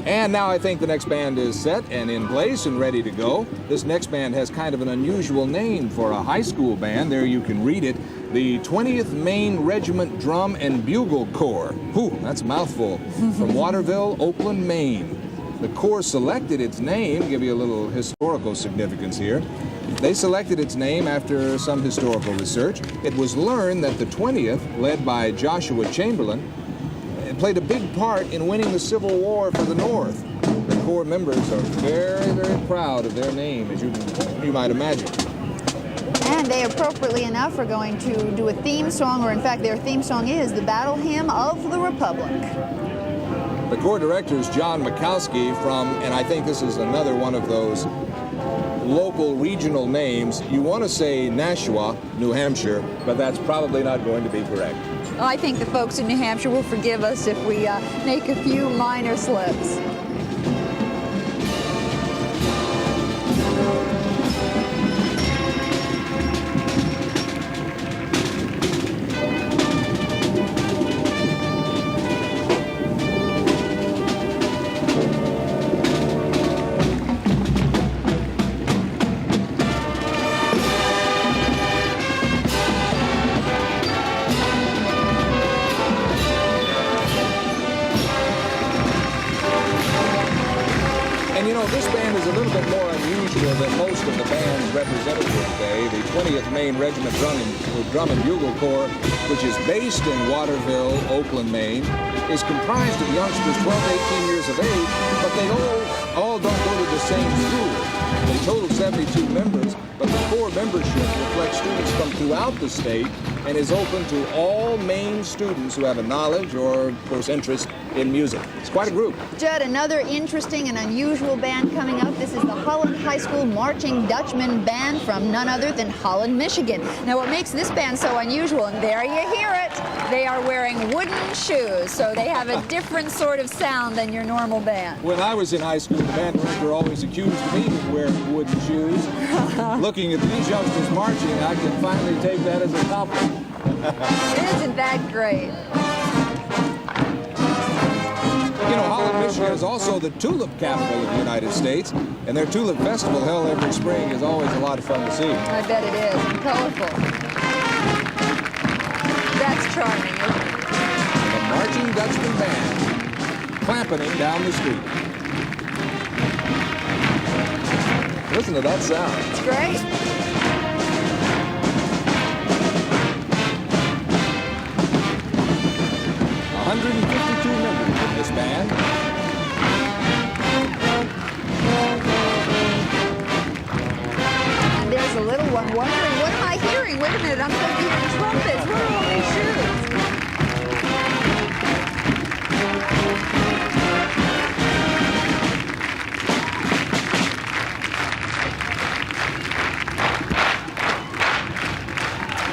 And now I think the next band is set and in place and ready to go. This next band has kind of an unusual name for a high school band. There you can read it. The 20th Maine Regiment Drum and Bugle Corps. Whew, that's a mouthful. From Waterville, Oakland, Maine. The Corps selected its name, give you a little historical significance here. They selected its name after some historical research. It was learned that the 20th, led by Joshua Chamberlain, played a big part in winning the Civil War for the North. The Corps members are very, very proud of their name, as you might imagine. And they, appropriately enough, are going to do a theme song, or in fact their theme song is the Battle Hymn of the Republic. The Corps director is John Mikowski from, and I think this is another one of those local regional names. You want to say Nashua, New Hampshire, but that's probably not going to be correct. I think the folks in New Hampshire will forgive us if we make a few minor slips. This band is a little bit more unusual than most of the bands represented here today. The 20th Maine Regiment Drum and Bugle Corps, which is based in Waterville, Oakland, Maine, is comprised of youngsters 12 to 18 years of age, but they all don't go to the same school. They total 72 members, but the Corps membership reflects students from throughout the state and is open to all Maine students who have a knowledge or, of course, interest in music. It's quite a group. Judd, another interesting and unusual band coming up. This is the Holland High School Marching Dutchman Band from none other than Holland, Michigan. Now, what makes this band so unusual, and there you hear it, they are wearing wooden shoes, so they have a different sort of sound than your normal band. When I was in high school, the band director always accused me of wearing wooden shoes. Looking at these youngsters marching, I can finally take that as a compliment. Isn't that great? You know, Holland, Michigan is also the tulip capital of the United States, and their tulip festival held every spring is always a lot of fun to see. I bet it is. And colorful. That's charming, isn't it? The Marching Dutchman Band, clampening down the street. Listen to that sound. It's great. 152 members of this band. And there's a little one wondering, what am I hearing? Wait a minute, I'm supposed to be hearing trumpets. What are all these shoes?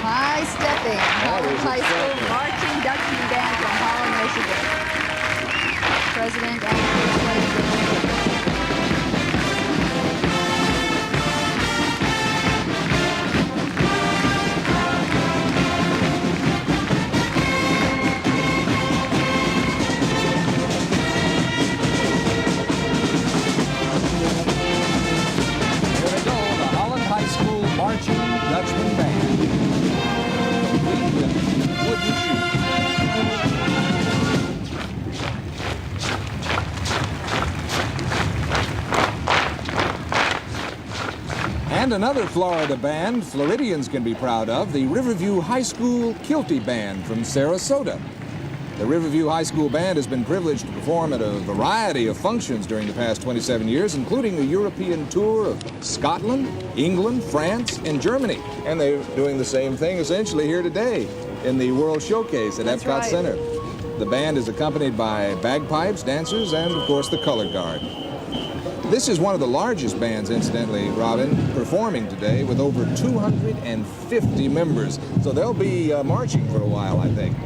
High stepping. Holland High School Marching Dutchman Band from Holland, Michigan. President and First Lady. Here we go, the Holland High School Marching Dutchman Band. Complete with wooden shoes. And another Florida band Floridians can be proud of, the Riverview High School Kilty Band from Sarasota. The Riverview High School Band has been privileged to perform at a variety of functions during the past 27 years, including a European tour of Scotland, England, France, and Germany. And they're doing the same thing essentially here today in the World Showcase at That's EPCOT right. Center. The band is accompanied by bagpipes, dancers, and of course the color guard. This is one of the largest bands, incidentally, Robin, performing today with over 250 members. So they'll be marching for a while, I think.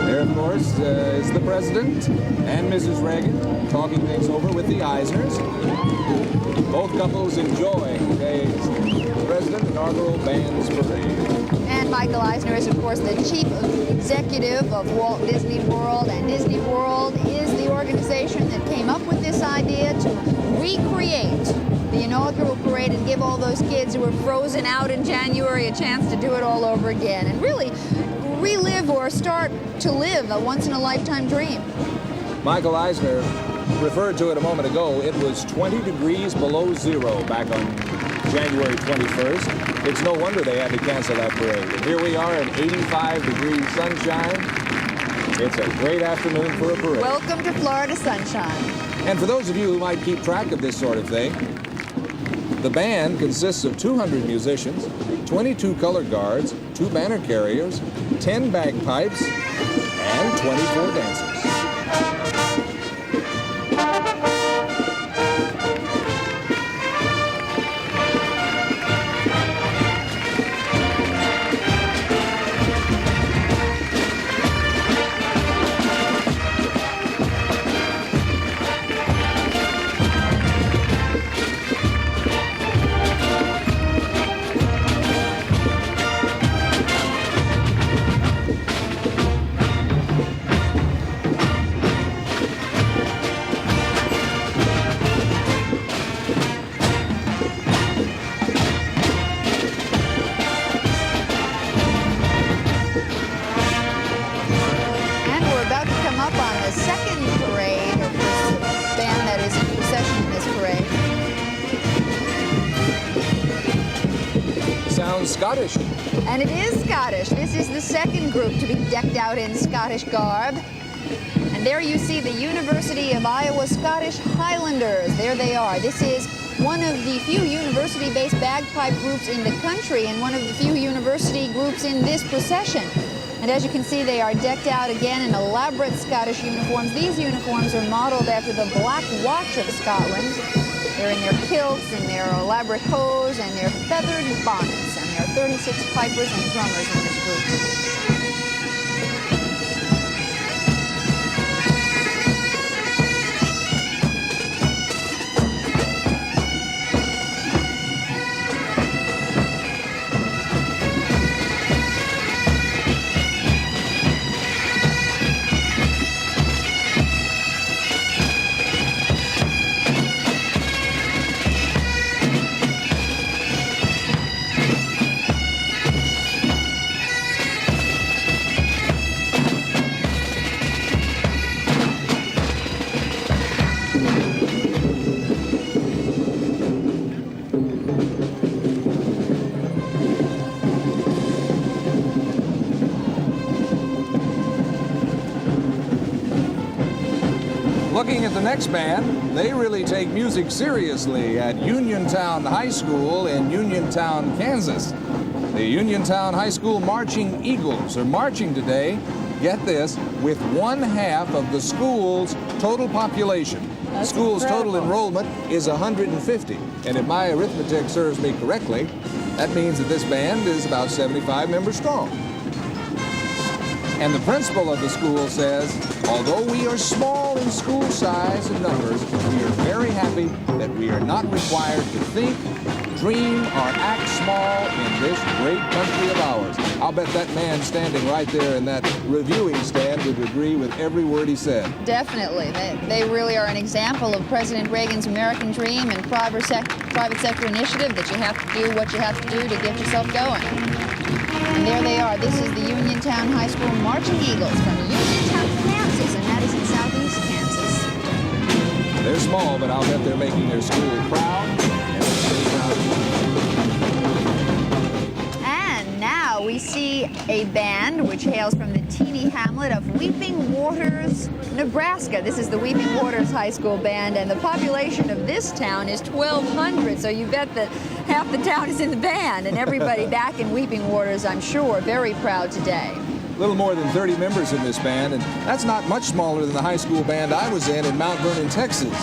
There, of course, is the President and Mrs. Reagan talking things over with the Eisners. Both couples enjoying today's President Inaugural Bands Parade. And Michael Eisner is, of course, the chief executive of Walt Disney World, and Disney World is the organization that came up with this idea to recreate the inaugural parade and give all those kids who were frozen out in January a chance to do it all over again and really relive or start to live a once-in-a-lifetime dream. Michael Eisner referred to it a moment ago. It was 20 degrees below zero back on January 21st. It's no wonder they had to cancel that parade. And here we are in 85 degrees sunshine. It's a great afternoon for a parade. Welcome to Florida sunshine. And for those of you who might keep track of this sort of thing, the band consists of 200 musicians, 22 color guards, 2 banner carriers, 10 bagpipes, and 24 dancers. Scottish. And it is Scottish. This is the second group to be decked out in Scottish garb. And there you see the University of Iowa Scottish Highlanders. There they are. This is one of the few university-based bagpipe groups in the country and one of the few university groups in this procession. And as you can see, they are decked out again in elaborate Scottish uniforms. These uniforms are modeled after the Black Watch of Scotland. They're in their kilts and their elaborate hose and their feathered bonnets. And there are 36 pipers and drummers in this group. Looking at the next band, they really take music seriously at Uniontown High School in Uniontown, Kansas. The Uniontown High School Marching Eagles are marching today, get this, with 1/2 of the school's total population. The school's total enrollment is 150, and if my arithmetic serves me correctly, that means that this band is about 75 members strong. And the principal of the school says, although we are small in school size and numbers, we are very happy that we are not required to think, dream, or act small in this great country of ours. I'll bet that man standing right there in that reviewing stand would agree with every word he said. Definitely. They really are an example of President Reagan's American dream and private sector initiative, that you have to do what you have to do to get yourself going. And there they are. This is the Uniontown High School Marching Eagles from Uniontown, Kansas, and that is in southeast Kansas. They're small, but I'll bet they're making their school proud. And they're pretty proud of you. And now we see a band which hails from the teeny hamlet of Weeping Waters, Nebraska. This is the Weeping Waters High School Band, and the population of this town is 1,200, so you bet that half the town is in the band, and everybody back in Weeping Waters, I'm sure, very proud today. A little more than 30 members in this band, and that's not much smaller than the high school band I was in Mount Vernon, Texas.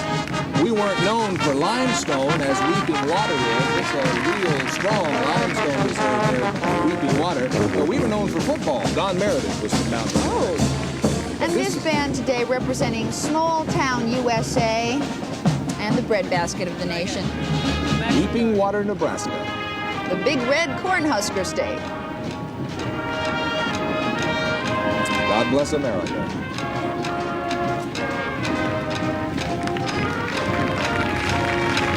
We weren't known for limestone as Weeping Water is. It's a real strong limestone is there, Weeping Water. But we were known for football. Don Meredith was from Mount Vernon. Oh. And this band today representing small town USA and the breadbasket of the nation. Weeping Water, Nebraska. The Big Red Cornhusker State. God bless America.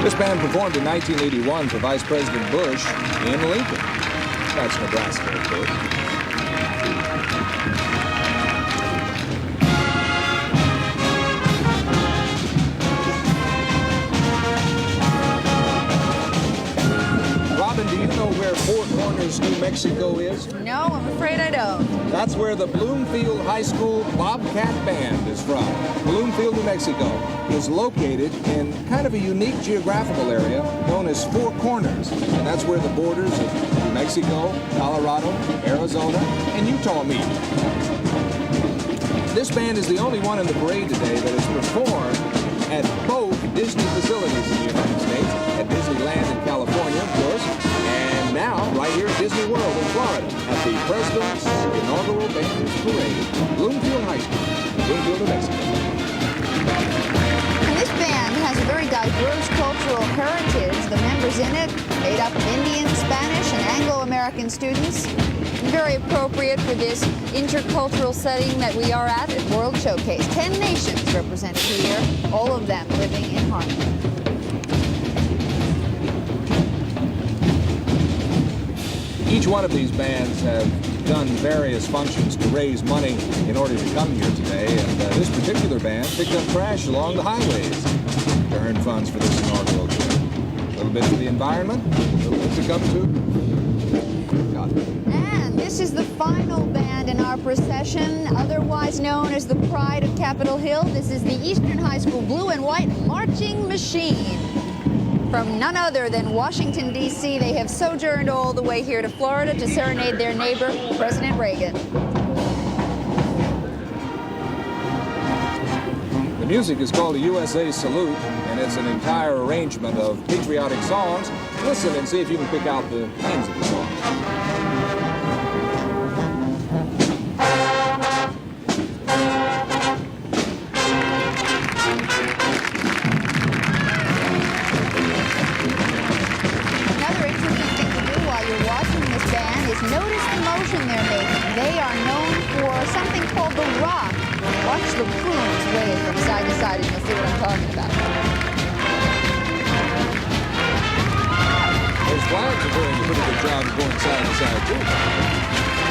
This band performed in 1981 for Vice President Bush in Lincoln. That's Nebraska, of course. Do you know where Four Corners, New Mexico is? No, I'm afraid I don't. That's where the Bloomfield High School Bobcat Band is from. Bloomfield, New Mexico is located in kind of a unique geographical area known as Four Corners. And that's where the borders of New Mexico, Colorado, Arizona, and Utah meet. This band is the only one in the parade today that has performed at both Disney facilities in the United States, at Disneyland in California, of course, and now right here at Disney World in Florida at the President's Inaugural Band Parade, Bloomfield High School, Bloomfield, New Mexico. And this band has a very diverse cultural heritage. The members in it made up of Indian, Spanish, and Anglo-American students. Very appropriate for this intercultural setting that we are at World Showcase. 10 nations represented here, all of them living in harmony. Each one of these bands have done various functions to raise money in order to come here today, and this particular band picked up trash along the highways to earn funds for this inaugural trip. A little bit for the environment, a little bit to come to. God. And this this is the final band in our procession, otherwise known as the Pride of Capitol Hill. This is the Eastern High School Blue and White Marching Machine. From none other than Washington, D.C., they have sojourned all the way here to Florida to serenade their neighbor, President Reagan. The music is called the USA Salute, and it's an entire arrangement of patriotic songs. Listen and see if you can pick out the names of the songs. Another interesting thing to do while you're watching this band is notice the motion they're making. They are known for something called the rock. Watch the plumes wave from side to side and you'll see what I'm talking about. Those flags are doing a pretty good job of going side to side, too.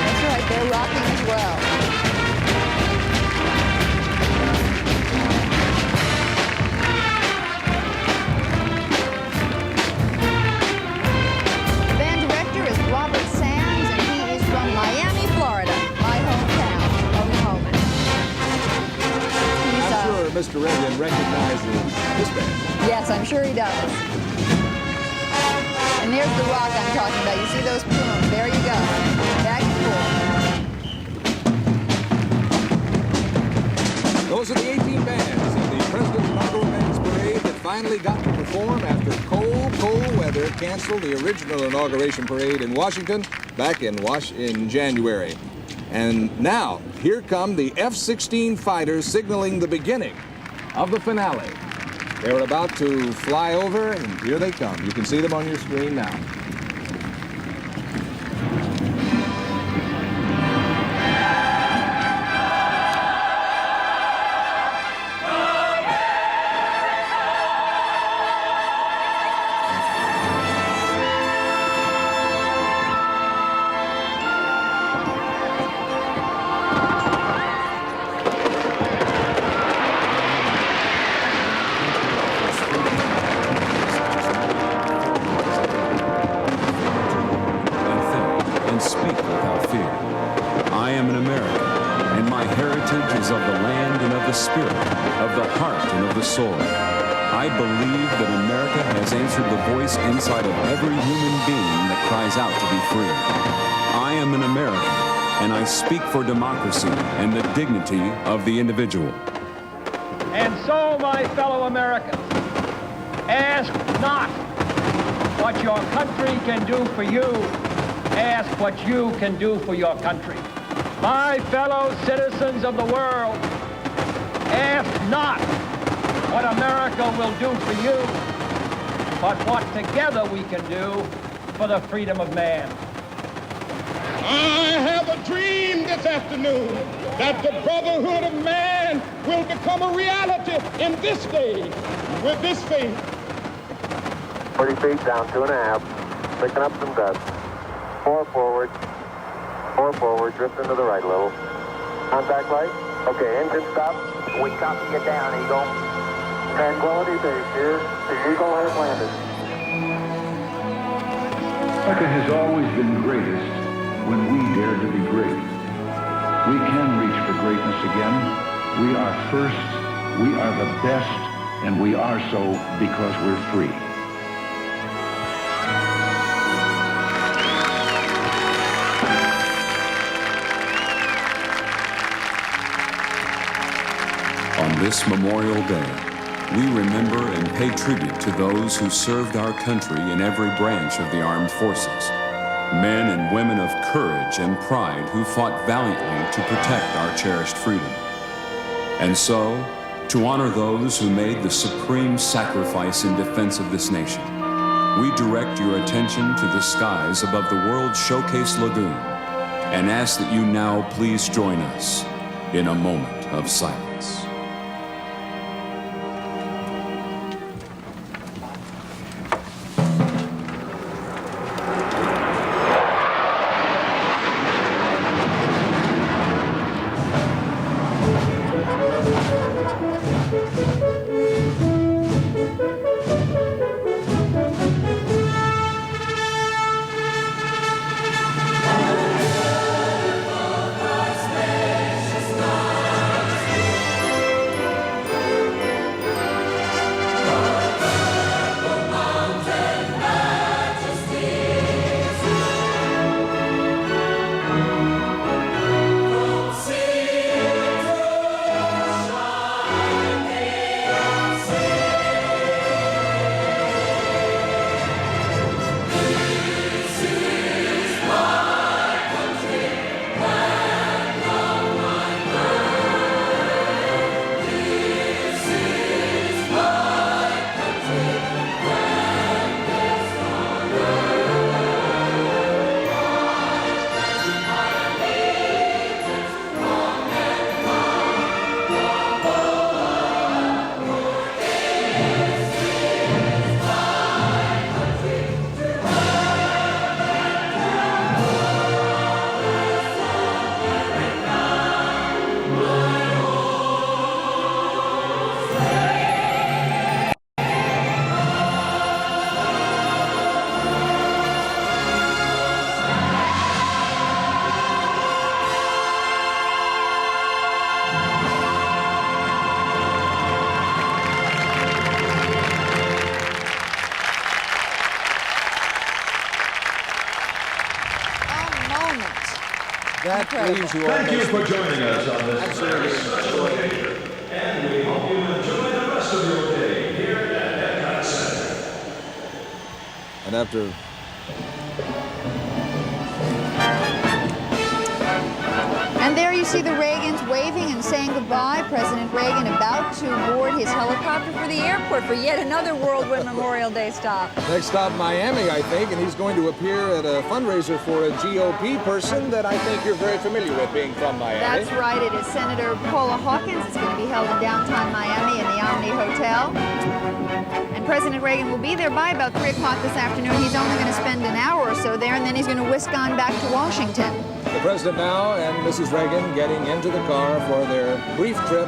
That's right, they're rocking as well. The band director is Robert Sands, and he is from Miami, Florida, my hometown of the moment. He's, I'm sure Mr. Reagan recognizes this band. yes, I'm sure he does. And there's the rock I'm talking about. You see those plumes? There you go. Back and forth. Those are the 18 bands in the President's Inaugural Bands Parade that finally got to perform after cold weather canceled the original inauguration parade in Washington back in January. And now, here come the F-16 fighters signaling the beginning of the finale. They're about to fly over, and here they come. You can see them on your screen now. I believe that America has answered the voice inside of every human being that cries out to be free. I am an American, and I speak for democracy and the dignity of the individual. And so, my fellow Americans, ask not what your country can do for you, ask what you can do for your country. My fellow citizens of the world, ask not what America will do for you, but what together we can do for the freedom of man. I have a dream this afternoon that the brotherhood of man will become a reality in this day with this faith. 40 feet down, 2.5, picking up some dust. 4 forward, drifting to the right a little. Contact light. Okay, engine stop. We copy you down, Eagle. Tranquility Base here. The Eagle has landed. America has always been greatest when we dare to be great. We can reach for greatness again. We are first, we are the best, and we are so because we're free. On this Memorial Day, we remember and pay tribute to those who served our country in every branch of the armed forces. Men and women of courage and pride who fought valiantly to protect our cherished freedom. And so, to honor those who made the supreme sacrifice in defense of this nation, we direct your attention to the skies above the World Showcase Lagoon and ask that you now please join us in a moment of silence. incredible. Please, you all Thank you most- for joining us on this very special occasion. And we hope you enjoy the rest of your day here at EPCOT Center. And after And there you see the Reagans waving and saying goodbye. President Reagan about to board his helicopter for the airport for yet another Worldwide Memorial Day stop. next stop, Miami, I think, and he's going to appear at a fundraiser for a GOP person that I think you're very familiar with, being from Miami. That's right, it is Senator Paula Hawkins. It's going to be held in downtown Miami in the Omni Hotel. And President Reagan will be there by about 3 o'clock this afternoon. He's only going to spend an hour or so there, and then he's going to whisk on back to Washington. The President now and Mrs. Reagan getting into the car for their brief trip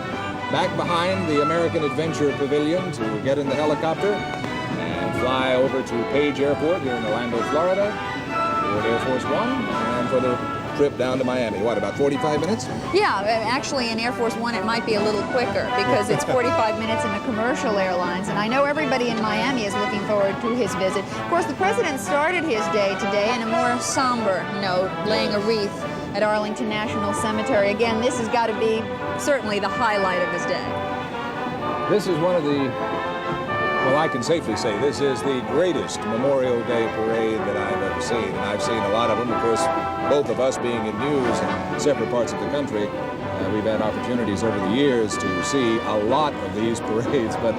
back behind the American Adventure Pavilion to get in the helicopter and fly over to Page Airport here in Orlando, Florida, aboard Air Force One, and for the trip down to Miami. What, about 45 minutes? Yeah, actually in Air Force One it might be a little quicker because it's 45 minutes in the commercial airlines, and I know everybody in Miami is looking forward to his visit. Of course, the President started his day today in a more somber note, laying a wreath at Arlington National Cemetery. Again, this has got to be certainly the highlight of his day. This is one of the, well, I can safely say this is the greatest Memorial Day parade that I've ever seen. And I've seen a lot of them. Of course, both of us being in news in separate parts of the country, we've had opportunities over the years to see a lot of these parades. But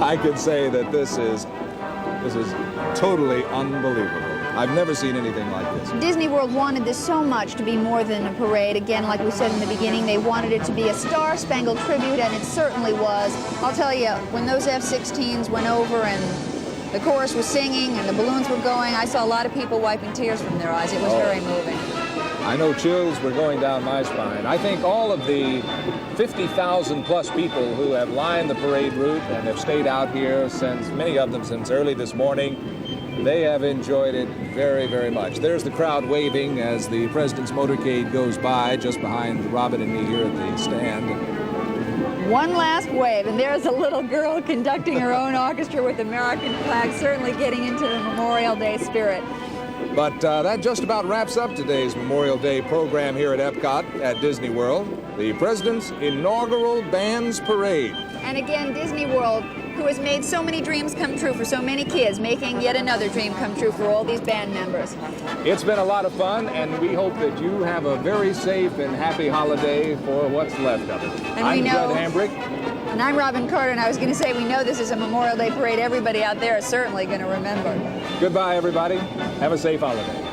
I can say that this is totally unbelievable. I've never seen anything like this. Disney World wanted this so much to be more than a parade. Again, like we said in the beginning, they wanted it to be a star-spangled tribute, and it certainly was. I'll tell you, when those F-16s went over and the chorus was singing and the balloons were going, I saw a lot of people wiping tears from their eyes. It was very moving. I know chills were going down my spine. I think all of the 50,000 plus people who have lined the parade route and have stayed out here since, many of them since early this morning, they have enjoyed it very, very much. There's the crowd waving as the President's motorcade goes by just behind Robin and me here at the stand. One last wave, and there's a little girl conducting her own orchestra with American flags, certainly getting into the Memorial Day spirit. But that just about wraps up today's Memorial Day program here at Epcot at Disney World, the President's Inaugural Bands Parade. And again, Disney World, who has made so many dreams come true for so many kids, making yet another dream come true for all these band members. It's been a lot of fun, and we hope that you have a very safe and happy holiday for what's left of it. And I'm we know, Judd Hambrick. And I'm Robin Carter, and I was going to say, we know this is a Memorial Day parade everybody out there is certainly going to remember. Goodbye, everybody. Have a safe holiday.